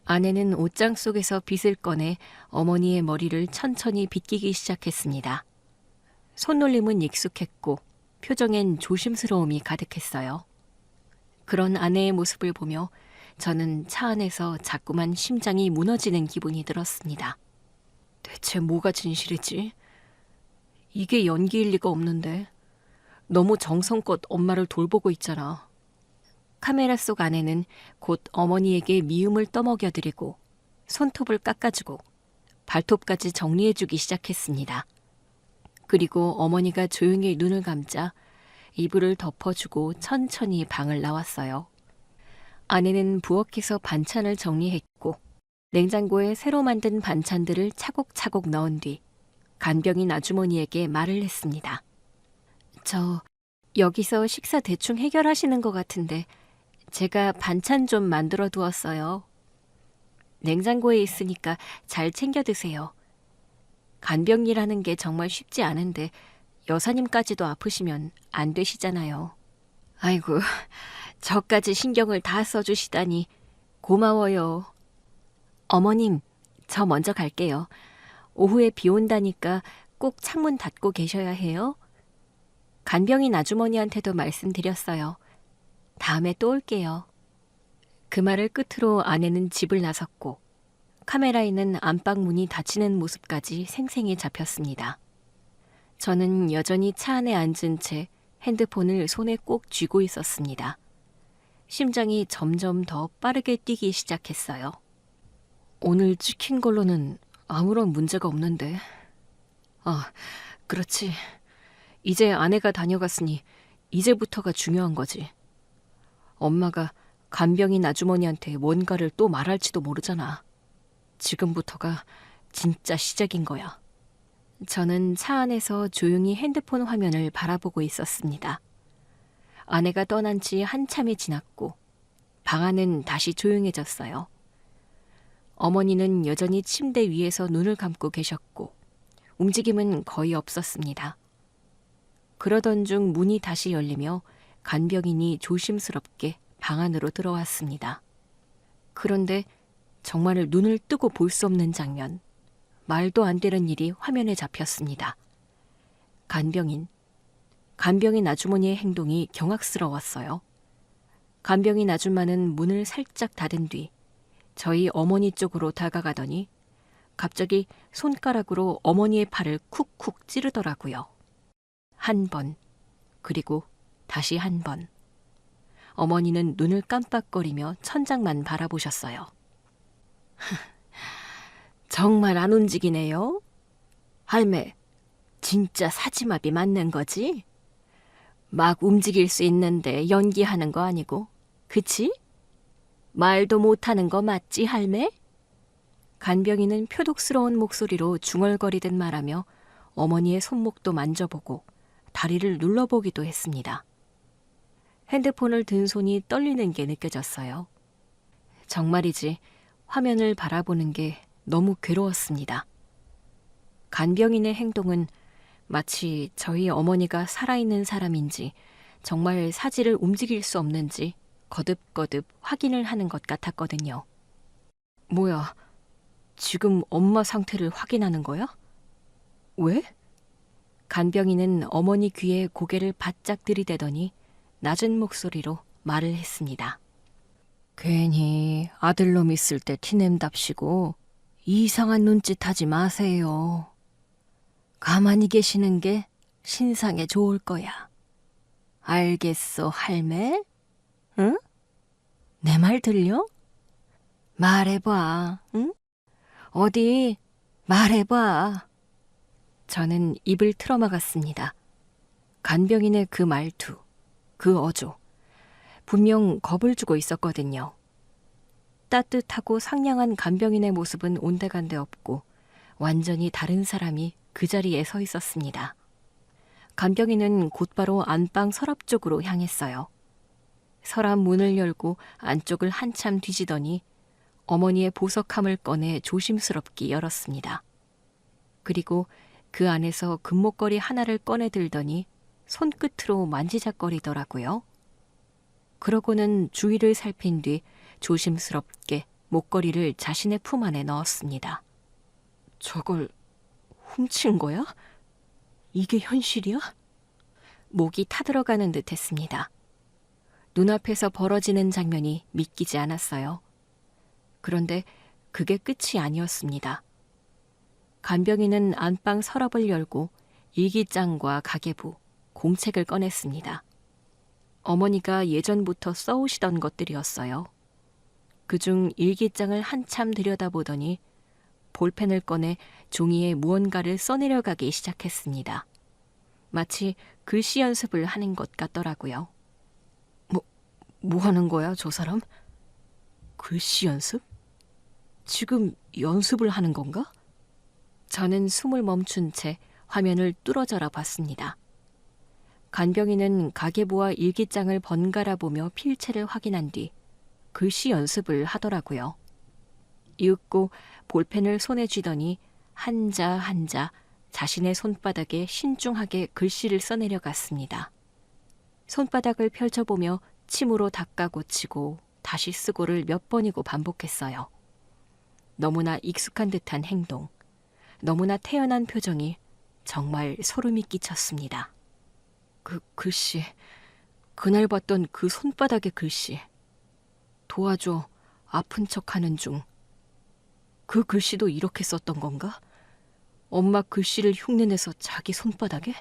Speaker 1: 아내는 옷장 속에서 빗을 꺼내 어머니의 머리를 천천히 빗기기 시작했습니다. 손놀림은 익숙했고 표정엔 조심스러움이 가득했어요. 그런 아내의 모습을 보며 저는 차 안에서 자꾸만 심장이 무너지는 기분이 들었습니다. 대체 뭐가 진실이지? 이게 연기일 리가 없는데. 너무 정성껏 엄마를 돌보고 있잖아. 카메라 속 아내는 곧 어머니에게 미움을 떠먹여드리고 손톱을 깎아주고 발톱까지 정리해주기 시작했습니다. 그리고 어머니가 조용히 눈을 감자 이불을 덮어주고 천천히 방을 나왔어요. 아내는 부엌에서 반찬을 정리했고 냉장고에 새로 만든 반찬들을 차곡차곡 넣은 뒤 간병인 아주머니에게 말을 했습니다. 저 여기서 식사 대충 해결하시는 것 같은데 제가 반찬 좀 만들어 두었어요. 냉장고에 있으니까 잘 챙겨 드세요. 간병이라는 게 정말 쉽지 않은데 여사님까지도 아프시면 안 되시잖아요. 아이고, 저까지 신경을 다 써주시다니 고마워요. 어머님, 저 먼저 갈게요. 오후에 비 온다니까 꼭 창문 닫고 계셔야 해요. 간병인 아주머니한테도 말씀드렸어요. 다음에 또 올게요. 그 말을 끝으로 아내는 집을 나섰고 카메라에는 안방 문이 닫히는 모습까지 생생히 잡혔습니다. 저는 여전히 차 안에 앉은 채 핸드폰을 손에 꼭 쥐고 있었습니다. 심장이 점점 더 빠르게 뛰기 시작했어요. 오늘 찍힌 걸로는 아무런 문제가 없는데. 아, 그렇지. 이제 아내가 다녀갔으니 이제부터가 중요한 거지. 엄마가 간병인 아주머니한테 뭔가를 또 말할지도 모르잖아. 지금부터가 진짜 시작인 거야. 저는 차 안에서 조용히 핸드폰 화면을 바라보고 있었습니다. 아내가 떠난 지 한참이 지났고 방 안은 다시 조용해졌어요. 어머니는 여전히 침대 위에서 눈을 감고 계셨고 움직임은 거의 없었습니다. 그러던 중 문이 다시 열리며 간병인이 조심스럽게 방 안으로 들어왔습니다. 그런데 정말 눈을 뜨고 볼 수 없는 장면, 말도 안 되는 일이 화면에 잡혔습니다. 간병인 아주머니의 행동이 경악스러웠어요. 간병인 아줌마는 문을 살짝 닫은 뒤 저희 어머니 쪽으로 다가가더니 갑자기 손가락으로 어머니의 팔을 쿡쿡 찌르더라고요. 한 번, 그리고 다시 한 번. 어머니는 눈을 깜빡거리며 천장만 바라보셨어요. 정말 안 움직이네요. 할매, 진짜 사지마비 맞는 거지? 막 움직일 수 있는데 연기하는 거 아니고, 그치? 말도 못하는 거 맞지, 할매? 간병인은 표독스러운 목소리로 중얼거리듯 말하며 어머니의 손목도 만져보고 다리를 눌러보기도 했습니다. 핸드폰을 든 손이 떨리는 게 느껴졌어요. 정말이지 화면을 바라보는 게 너무 괴로웠습니다. 간병인의 행동은 마치 저희 어머니가 살아있는 사람인지 정말 사지를 움직일 수 없는지 거듭거듭 확인을 하는 것 같았거든요. 뭐야, 지금 엄마 상태를 확인하는 거야? 왜? 간병인은 어머니 귀에 고개를 바짝 들이대더니 낮은 목소리로 말을 했습니다. 괜히 아들놈 있을 때 티냄답시고 이상한 눈짓 하지 마세요. 가만히 계시는 게 신상에 좋을 거야. 알겠어, 할매? 응? 내 말 들려? 말해봐, 응? 어디 말해봐. 저는 입을 틀어막았습니다. 간병인의 그 말투, 그 어조, 분명 겁을 주고 있었거든요. 따뜻하고 상냥한 간병인의 모습은 온데간데 없고 완전히 다른 사람이 그 자리에 서 있었습니다. 간병인은 곧바로 안방 서랍 쪽으로 향했어요. 서랍 문을 열고 안쪽을 한참 뒤지더니 어머니의 보석함을 꺼내 조심스럽게 열었습니다. 그리고 그 안에서 금목걸이 하나를 꺼내 들더니 손끝으로 만지작거리더라고요. 그러고는 주위를 살핀 뒤 조심스럽게 목걸이를 자신의 품 안에 넣었습니다. 저걸 훔친 거야? 이게 현실이야? 목이 타들어가는 듯 했습니다. 눈앞에서 벌어지는 장면이 믿기지 않았어요. 그런데 그게 끝이 아니었습니다. 간병인은 안방 서랍을 열고 일기장과 가계부, 공책을 꺼냈습니다. 어머니가 예전부터 써오시던 것들이었어요. 그중 일기장을 한참 들여다보더니 볼펜을 꺼내 종이에 무언가를 써내려가기 시작했습니다. 마치 글씨 연습을 하는 것 같더라고요. 뭐 하는 거야, 저 사람? 글씨 연습? 지금 연습을 하는 건가? 저는 숨을 멈춘 채 화면을 뚫어져라 봤습니다. 간병인은 가계부와 일기장을 번갈아 보며 필체를 확인한 뒤 글씨 연습을 하더라고요. 읽고 볼펜을 손에 쥐더니 한자 한자 자신의 손바닥에 신중하게 글씨를 써내려갔습니다. 손바닥을 펼쳐보며 침으로 닦아고치고 다시 쓰고를 몇 번이고 반복했어요. 너무나 익숙한 듯한 행동, 너무나 태연한 표정이 정말 소름이 끼쳤습니다. 그 글씨, 그날 봤던 그 손바닥의 글씨. 도와줘, 아픈 척하는 중. 그 글씨도 이렇게 썼던 건가? 엄마 글씨를 흉내내서 자기 손바닥에?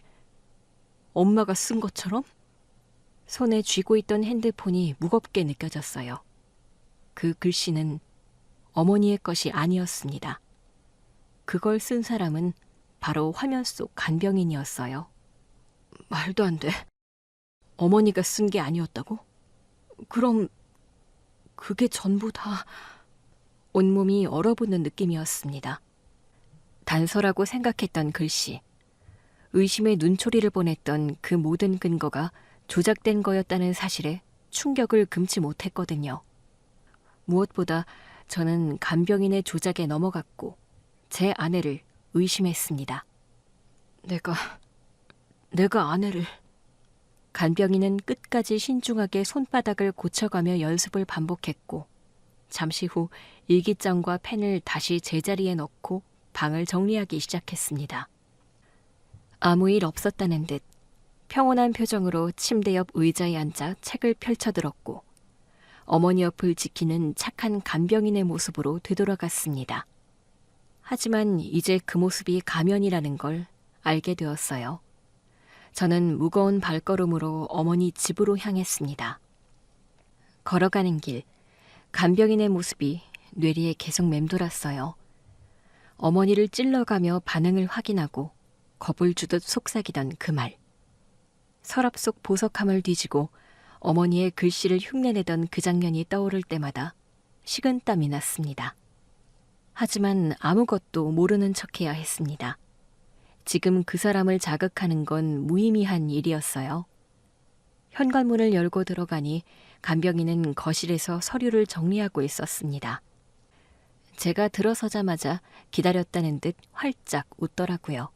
Speaker 1: 엄마가 쓴 것처럼? 손에 쥐고 있던 핸드폰이 무겁게 느껴졌어요. 그 글씨는 어머니의 것이 아니었습니다. 그걸 쓴 사람은 바로 화면 속 간병인이었어요. 말도 안 돼. 어머니가 쓴 게 아니었다고? 그럼 그게 전부 다... 온몸이 얼어붙는 느낌이었습니다. 단서라고 생각했던 글씨, 의심의 눈초리를 보냈던 그 모든 근거가 조작된 거였다는 사실에 충격을 금치 못했거든요. 무엇보다 저는 간병인의 조작에 넘어갔고 제 아내를 의심했습니다. 내가 아내를... 간병인은 끝까지 신중하게 손바닥을 고쳐가며 연습을 반복했고 잠시 후 일기장과 펜을 다시 제자리에 넣고 방을 정리하기 시작했습니다. 아무 일 없었다는 듯 평온한 표정으로 침대 옆 의자에 앉아 책을 펼쳐들었고 어머니 옆을 지키는 착한 간병인의 모습으로 되돌아갔습니다. 하지만 이제 그 모습이 가면이라는 걸 알게 되었어요. 저는 무거운 발걸음으로 어머니 집으로 향했습니다. 걸어가는 길, 간병인의 모습이 뇌리에 계속 맴돌았어요. 어머니를 찔러가며 반응을 확인하고 겁을 주듯 속삭이던 그 말. 서랍 속 보석함을 뒤지고 어머니의 글씨를 흉내내던 그 장면이 떠오를 때마다 식은땀이 났습니다. 하지만 아무것도 모르는 척해야 했습니다. 지금 그 사람을 자극하는 건 무의미한 일이었어요. 현관문을 열고 들어가니 간병인은 거실에서 서류를 정리하고 있었습니다. 제가 들어서자마자 기다렸다는 듯 활짝 웃더라고요.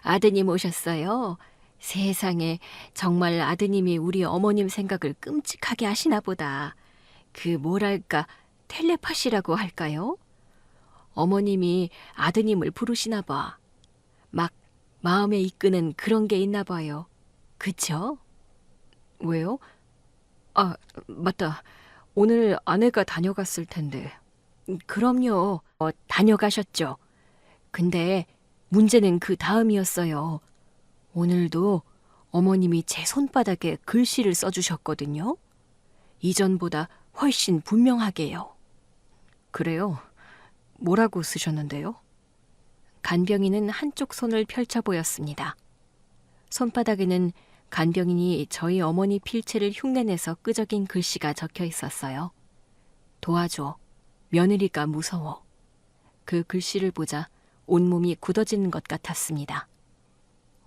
Speaker 1: 아드님 오셨어요? 세상에, 정말 아드님이 우리 어머님 생각을 끔찍하게 하시나 보다. 그 뭐랄까, 텔레파시라고 할까요? 어머님이 아드님을 부르시나 봐. 막 마음에 이끄는 그런 게 있나 봐요. 그쵸? 왜요? 맞다. 오늘 아내가 다녀갔을 텐데. 그럼요. 다녀가셨죠. 근데 문제는 그 다음이었어요. 오늘도 어머님이 제 손바닥에 글씨를 써주셨거든요. 이전보다 훨씬 분명하게요. 그래요? 뭐라고 쓰셨는데요? 간병인은 한쪽 손을 펼쳐 보였습니다. 손바닥에는 간병인이 저희 어머니 필체를 흉내내서 끄적인 글씨가 적혀 있었어요. 도와줘. 며느리가 무서워. 그 글씨를 보자 온몸이 굳어지는 것 같았습니다.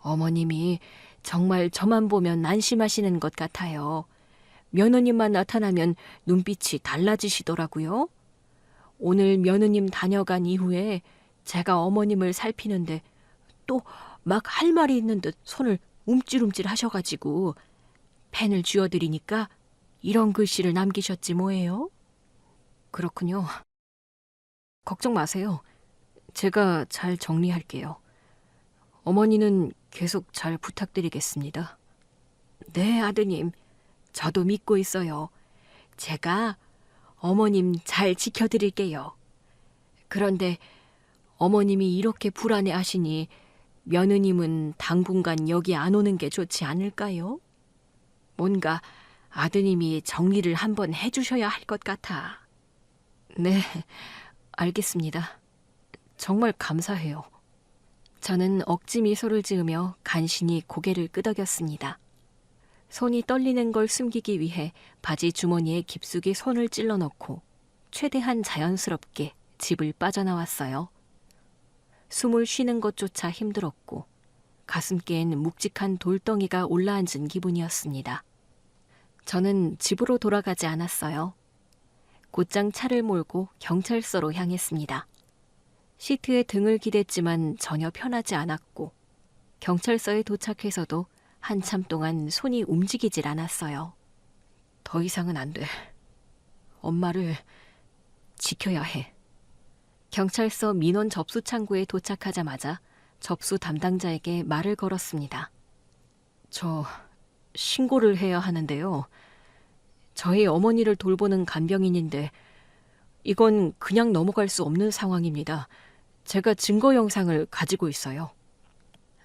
Speaker 1: 어머님이 정말 저만 보면 안심하시는 것 같아요. 며느님만 나타나면 눈빛이 달라지시더라고요. 오늘 며느님 다녀간 이후에 제가 어머님을 살피는데 또 막 할 말이 있는 듯 손을 움찔움찔 하셔가지고 펜을 쥐어드리니까 이런 글씨를 남기셨지 뭐예요? 그렇군요. 걱정 마세요. 제가 잘 정리할게요. 어머니는 계속 잘 부탁드리겠습니다. 네, 아드님. 저도 믿고 있어요. 제가 어머님 잘 지켜드릴게요. 그런데 어머님이 이렇게 불안해하시니 며느님은 당분간 여기 안 오는 게 좋지 않을까요? 뭔가 아드님이 정리를 한번 해주셔야 할 것 같아. 네, 알겠습니다. 정말 감사해요. 저는 억지 미소를 지으며 간신히 고개를 끄덕였습니다. 손이 떨리는 걸 숨기기 위해 바지 주머니에 깊숙이 손을 찔러 넣고 최대한 자연스럽게 집을 빠져나왔어요. 숨을 쉬는 것조차 힘들었고 가슴께엔 묵직한 돌덩이가 올라앉은 기분이었습니다. 저는 집으로 돌아가지 않았어요. 곧장 차를 몰고 경찰서로 향했습니다. 시트에 등을 기댔지만 전혀 편하지 않았고 경찰서에 도착해서도 한참 동안 손이 움직이질 않았어요. 더 이상은 안 돼. 엄마를 지켜야 해. 경찰서 민원 접수 창구에 도착하자마자 접수 담당자에게 말을 걸었습니다. 저 신고를 해야 하는데요. 저희 어머니를 돌보는 간병인인데 이건 그냥 넘어갈 수 없는 상황입니다. 제가 증거 영상을 가지고 있어요.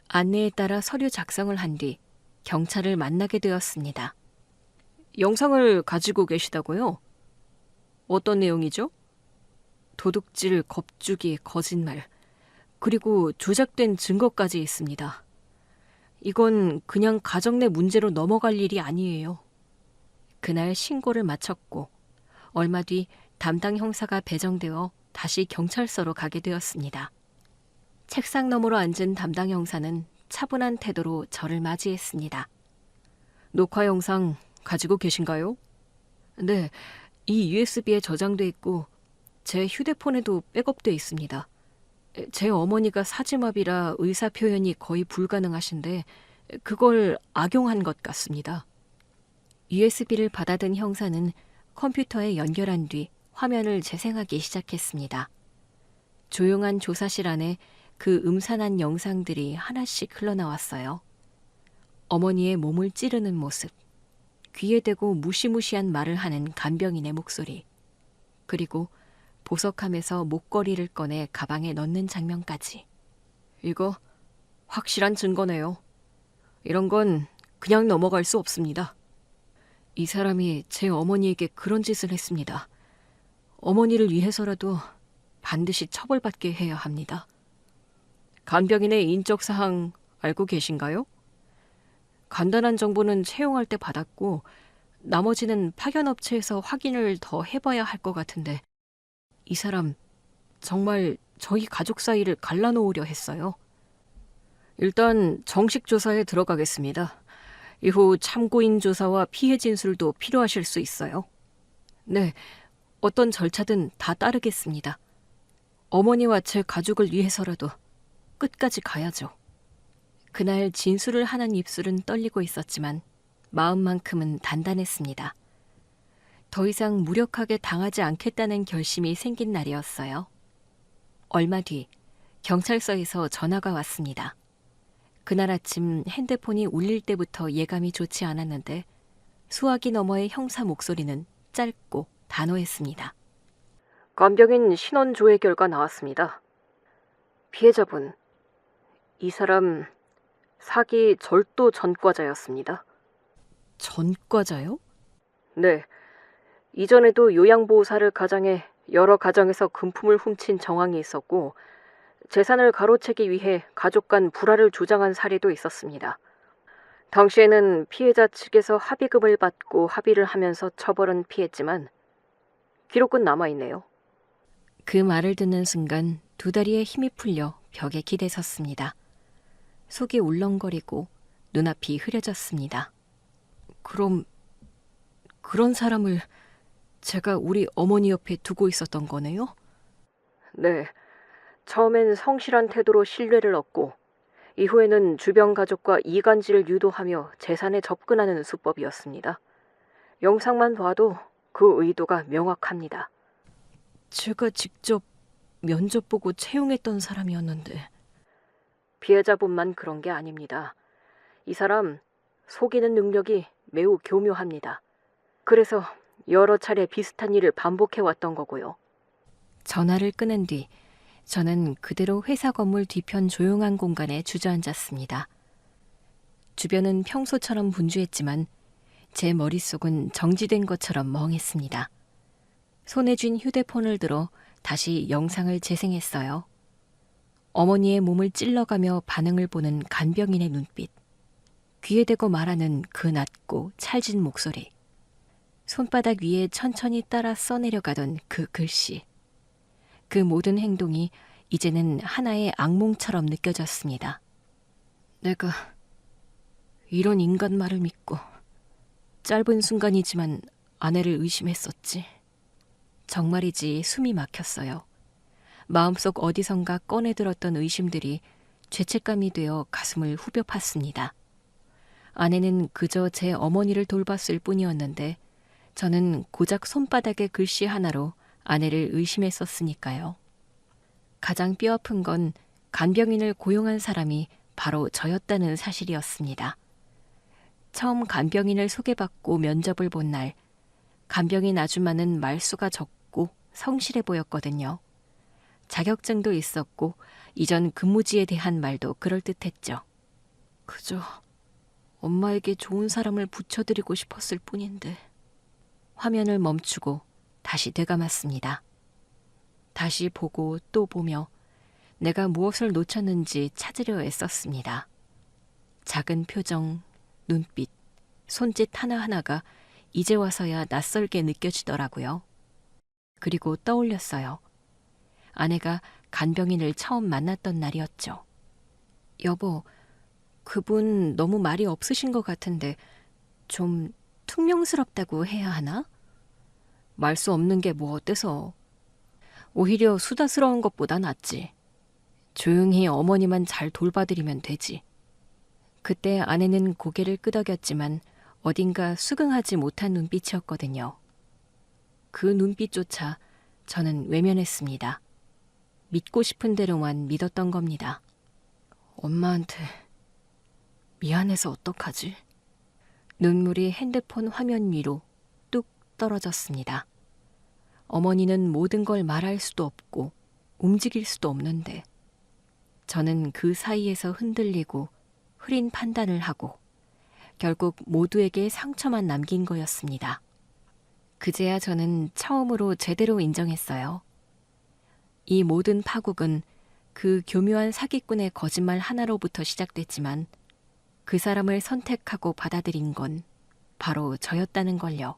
Speaker 1: 안내에 따라 서류 작성을 한 뒤 경찰을 만나게 되었습니다. 영상을 가지고 계시다고요? 어떤 내용이죠? 도둑질, 겁주기, 거짓말, 그리고 조작된 증거까지 있습니다. 이건 그냥 가정 내 문제로 넘어갈 일이 아니에요. 그날 신고를 마쳤고 얼마 뒤 담당 형사가 배정되어 다시 경찰서로 가게 되었습니다. 책상 너머로 앉은 담당 형사는 차분한 태도로 저를 맞이했습니다. 녹화 영상 가지고 계신가요? 네, 이 USB에 저장돼 있고 제 휴대폰에도 백업돼 있습니다. 제 어머니가 사지마비라 의사 표현이 거의 불가능하신데 그걸 악용한 것 같습니다. USB를 받아든 형사는 컴퓨터에 연결한 뒤 화면을 재생하기 시작했습니다. 조용한 조사실 안에 그 음산한 영상들이 하나씩 흘러나왔어요. 어머니의 몸을 찌르는 모습, 귀에 대고 무시무시한 말을 하는 간병인의 목소리, 그리고 보석함에서 목걸이를 꺼내 가방에 넣는 장면까지. 이거 확실한 증거네요. 이런 건 그냥 넘어갈 수 없습니다. 이 사람이 제 어머니에게 그런 짓을 했습니다. 어머니를 위해서라도 반드시 처벌받게 해야 합니다. 간병인의 인적 사항 알고 계신가요? 간단한 정보는 채용할 때 받았고 나머지는 파견업체에서 확인을 더 해봐야 할 것 같은데 이 사람 정말 저희 가족 사이를 갈라놓으려 했어요. 일단 정식 조사에 들어가겠습니다. 이후 참고인 조사와 피해 진술도 필요하실 수 있어요. 네, 어떤 절차든 다 따르겠습니다. 어머니와 제 가족을 위해서라도 끝까지 가야죠. 그날 진술을 하는 입술은 떨리고 있었지만 마음만큼은 단단했습니다. 더 이상 무력하게 당하지 않겠다는 결심이 생긴 날이었어요. 얼마 뒤 경찰서에서 전화가 왔습니다. 그날 아침 핸드폰이 울릴 때부터 예감이 좋지 않았는데 수화기 너머의 형사 목소리는 짧고 단호했습니다. 간병인 신원 조회 결과 나왔습니다. 피해자분, 이 사람 사기 절도 전과자였습니다. 전과자요? 네, 이전에도 요양보호사를 가장해 여러 가정에서 금품을 훔친 정황이 있었고 재산을 가로채기 위해 가족 간 불화를 조장한 사례도 있었습니다. 당시에는 피해자 측에서 합의금을 받고 합의를 하면서 처벌은 피했지만 기록은 남아있네요. 그 말을 듣는 순간 두 다리에 힘이 풀려 벽에 기대 섰습니다. 속이 울렁거리고 눈앞이 흐려졌습니다. 그럼 그런 사람을 제가 우리 어머니 옆에 두고 있었던 거네요? 네. 처음엔 성실한 태도로 신뢰를 얻고 이후에는 주변 가족과 이간질을 유도하며 재산에 접근하는 수법이었습니다. 영상만 봐도 그 의도가 명확합니다. 제가 직접 면접 보고 채용했던 사람이었는데. 피해자분만 그런 게 아닙니다. 이 사람 속이는 능력이 매우 교묘합니다. 그래서 여러 차례 비슷한 일을 반복해왔던 거고요. 전화를 끊은 뒤 저는 그대로 회사 건물 뒤편 조용한 공간에 주저앉았습니다. 주변은 평소처럼 분주했지만 제 머릿속은 정지된 것처럼 멍했습니다. 손에 쥔 휴대폰을 들어 다시 영상을 재생했어요. 어머니의 몸을 찔러가며 반응을 보는 간병인의 눈빛, 귀에 대고 말하는 그 낮고 찰진 목소리, 손바닥 위에 천천히 따라 써내려가던 그 글씨, 그 모든 행동이 이제는 하나의 악몽처럼 느껴졌습니다. 내가 이런 인간 말을 믿고 짧은 순간이지만 아내를 의심했었지. 정말이지 숨이 막혔어요. 마음속 어디선가 꺼내들었던 의심들이 죄책감이 되어 가슴을 후벼 팠습니다. 아내는 그저 제 어머니를 돌봤을 뿐이었는데 저는 고작 손바닥의 글씨 하나로 아내를 의심했었으니까요. 가장 뼈아픈 건 간병인을 고용한 사람이 바로 저였다는 사실이었습니다. 처음 간병인을 소개받고 면접을 본 날, 간병인 아줌마는 말수가 적고 성실해 보였거든요. 자격증도 있었고 이전 근무지에 대한 말도 그럴듯했죠. 그저 엄마에게 좋은 사람을 붙여드리고 싶었을 뿐인데. 화면을 멈추고 다시 되감았습니다. 다시 보고 또 보며 내가 무엇을 놓쳤는지 찾으려 애썼습니다. 작은 표정, 눈빛, 손짓 하나하나가 이제 와서야 낯설게 느껴지더라고요. 그리고 떠올렸어요. 아내가 간병인을 처음 만났던 날이었죠. 여보, 그분 너무 말이 없으신 것 같은데 좀 퉁명스럽다고 해야 하나? 말 수 없는 게 뭐 어때서. 오히려 수다스러운 것보다 낫지. 조용히 어머니만 잘 돌봐드리면 되지. 그때 아내는 고개를 끄덕였지만 어딘가 수긍하지 못한 눈빛이었거든요. 그 눈빛조차 저는 외면했습니다. 믿고 싶은 대로만 믿었던 겁니다. 엄마한테 미안해서 어떡하지? 눈물이 핸드폰 화면 위로 뚝 떨어졌습니다. 어머니는 모든 걸 말할 수도 없고 움직일 수도 없는데 저는 그 사이에서 흔들리고 흐린 판단을 하고 결국 모두에게 상처만 남긴 거였습니다. 그제야 저는 처음으로 제대로 인정했어요. 이 모든 파국은 그 교묘한 사기꾼의 거짓말 하나로부터 시작됐지만 그 사람을 선택하고 받아들인 건 바로 저였다는 걸요.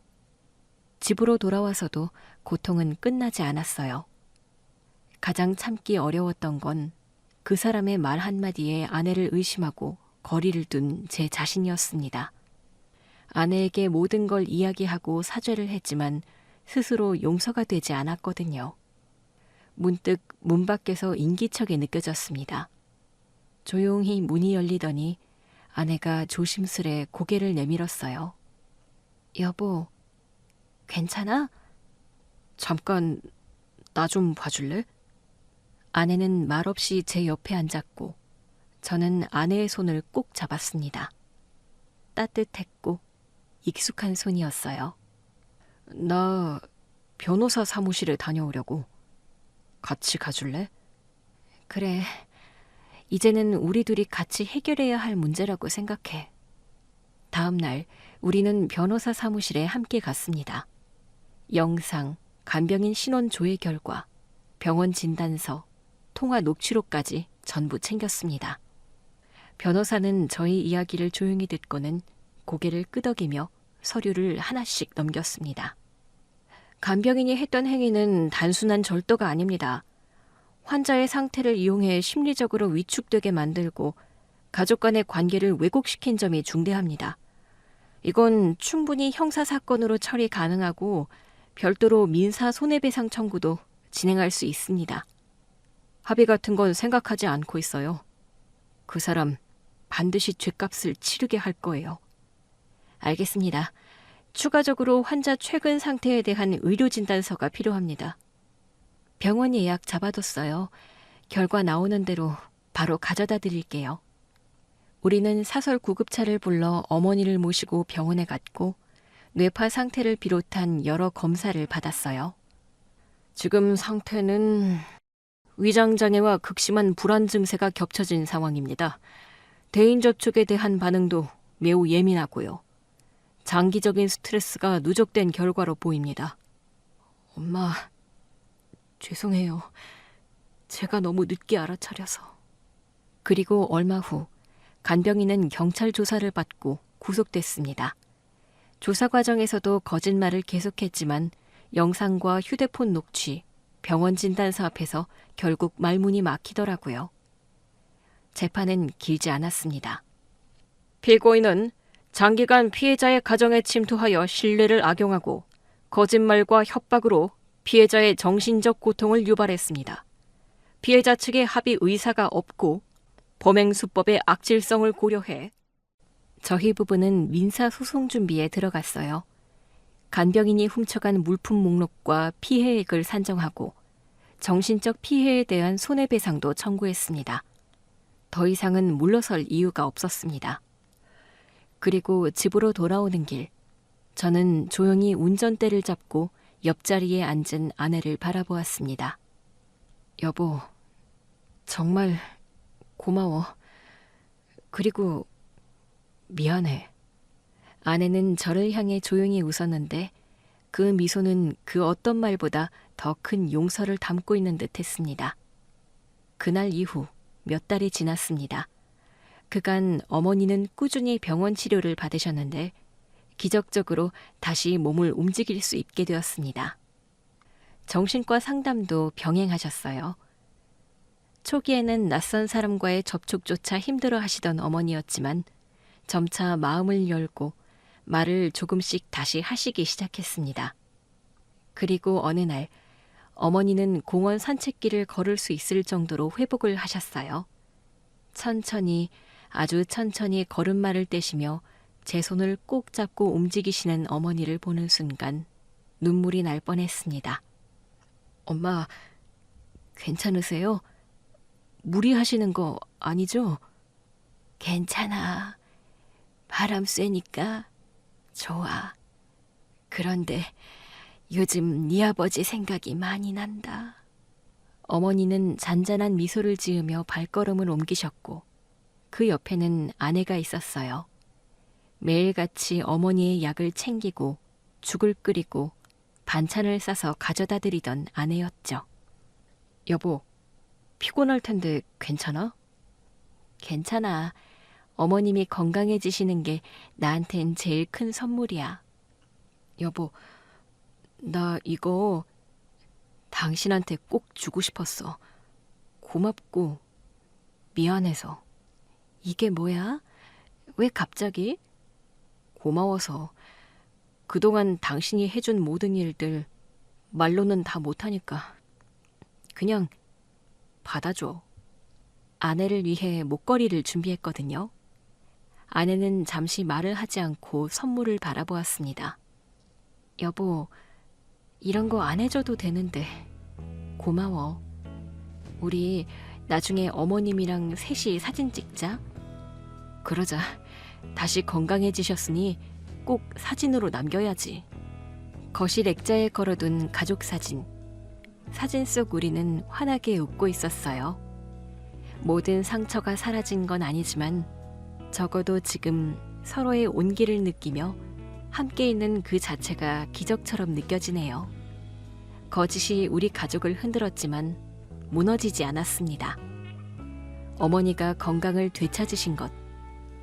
Speaker 1: 집으로 돌아와서도 고통은 끝나지 않았어요. 가장 참기 어려웠던 건 그 사람의 말 한마디에 아내를 의심하고 거리를 둔 제 자신이었습니다. 아내에게 모든 걸 이야기하고 사죄를 했지만 스스로 용서가 되지 않았거든요. 문득 문 밖에서 인기척이 느껴졌습니다. 조용히 문이 열리더니 아내가 조심스레 고개를 내밀었어요. 여보, 괜찮아? 잠깐 나 좀 봐줄래? 아내는 말없이 제 옆에 앉았고 저는 아내의 손을 꼭 잡았습니다. 따뜻했고 익숙한 손이었어요. 나 변호사 사무실에 다녀오려고. 같이 가줄래? 그래, 이제는 우리 둘이 같이 해결해야 할 문제라고 생각해. 다음 날 우리는 변호사 사무실에 함께 갔습니다. 영상, 간병인 신원 조회 결과, 병원 진단서, 통화 녹취록까지 전부 챙겼습니다. 변호사는 저희 이야기를 조용히 듣고는 고개를 끄덕이며 서류를 하나씩 넘겼습니다. 간병인이 했던 행위는 단순한 절도가 아닙니다. 환자의 상태를 이용해 심리적으로 위축되게 만들고 가족 간의 관계를 왜곡시킨 점이 중대합니다. 이건 충분히 형사사건으로 처리 가능하고 별도로 민사 손해배상 청구도 진행할 수 있습니다. 합의 같은 건 생각하지 않고 있어요. 그 사람 반드시 죗값을 치르게 할 거예요. 알겠습니다. 추가적으로 환자 최근 상태에 대한 의료진단서가 필요합니다. 병원 예약 잡아뒀어요. 결과 나오는 대로 바로 가져다 드릴게요. 우리는 사설 구급차를 불러 어머니를 모시고 병원에 갔고 뇌파 상태를 비롯한 여러 검사를 받았어요. 지금 상태는 위장장애와 극심한 불안 증세가 겹쳐진 상황입니다. 대인 접촉에 대한 반응도 매우 예민하고요. 장기적인 스트레스가 누적된 결과로 보입니다. 엄마, 죄송해요. 제가 너무 늦게 알아차려서. 그리고 얼마 후 간병인은 경찰 조사를 받고 구속됐습니다. 조사 과정에서도 거짓말을 계속했지만 영상과 휴대폰 녹취, 병원 진단서 앞에서 결국 말문이 막히더라고요. 재판은 길지 않았습니다. 피고인은 장기간 피해자의 가정에 침투하여 신뢰를 악용하고 거짓말과 협박으로 피해자의 정신적 고통을 유발했습니다. 피해자 측의 합의 의사가 없고 범행 수법의 악질성을 고려해 저희 부부는 민사소송 준비에 들어갔어요. 간병인이 훔쳐간 물품 목록과 피해액을 산정하고 정신적 피해에 대한 손해배상도 청구했습니다. 더 이상은 물러설 이유가 없었습니다. 그리고 집으로 돌아오는 길, 저는 조용히 운전대를 잡고 옆자리에 앉은 아내를 바라보았습니다. 여보, 정말 고마워. 그리고 미안해. 아내는 저를 향해 조용히 웃었는데 그 미소는 그 어떤 말보다 더 큰 용서를 담고 있는 듯 했습니다. 그날 이후 몇 달이 지났습니다. 그간 어머니는 꾸준히 병원 치료를 받으셨는데 기적적으로 다시 몸을 움직일 수 있게 되었습니다. 정신과 상담도 병행하셨어요. 초기에는 낯선 사람과의 접촉조차 힘들어 하시던 어머니였지만 점차 마음을 열고 말을 조금씩 다시 하시기 시작했습니다. 그리고 어느 날 어머니는 공원 산책길을 걸을 수 있을 정도로 회복을 하셨어요. 천천히, 아주 천천히 걸음마를 떼시며 제 손을 꼭 잡고 움직이시는 어머니를 보는 순간 눈물이 날 뻔했습니다. 엄마, 괜찮으세요? 무리하시는 거 아니죠? 괜찮아. 바람 쐬니까 좋아. 그런데 요즘 네 아버지 생각이 많이 난다. 어머니는 잔잔한 미소를 지으며 발걸음을 옮기셨고 그 옆에는 아내가 있었어요. 매일같이 어머니의 약을 챙기고 죽을 끓이고 반찬을 싸서 가져다 드리던 아내였죠. 여보, 피곤할 텐데 괜찮아? 괜찮아. 어머님이 건강해지시는 게 나한텐 제일 큰 선물이야. 여보, 나 이거 당신한테 꼭 주고 싶었어. 고맙고 미안해서. 이게 뭐야? 왜 갑자기? 고마워서. 그동안 당신이 해준 모든 일들 말로는 다 못하니까 그냥 받아줘. 아내를 위해 목걸이를 준비했거든요. 아내는 잠시 말을 하지 않고 선물을 바라보았습니다. 여보, 이런 거 안 해줘도 되는데 고마워. 우리 나중에 어머님이랑 셋이 사진 찍자. 그러자. 다시 건강해지셨으니 꼭 사진으로 남겨야지. 거실 액자에 걸어둔 가족 사진. 사진 속 우리는 환하게 웃고 있었어요. 모든 상처가 사라진 건 아니지만 적어도 지금 서로의 온기를 느끼며 함께 있는 그 자체가 기적처럼 느껴지네요. 거짓이 우리 가족을 흔들었지만 무너지지 않았습니다. 어머니가 건강을 되찾으신 것,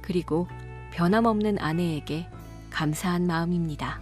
Speaker 1: 그리고 변함없는 아내에게 감사한 마음입니다.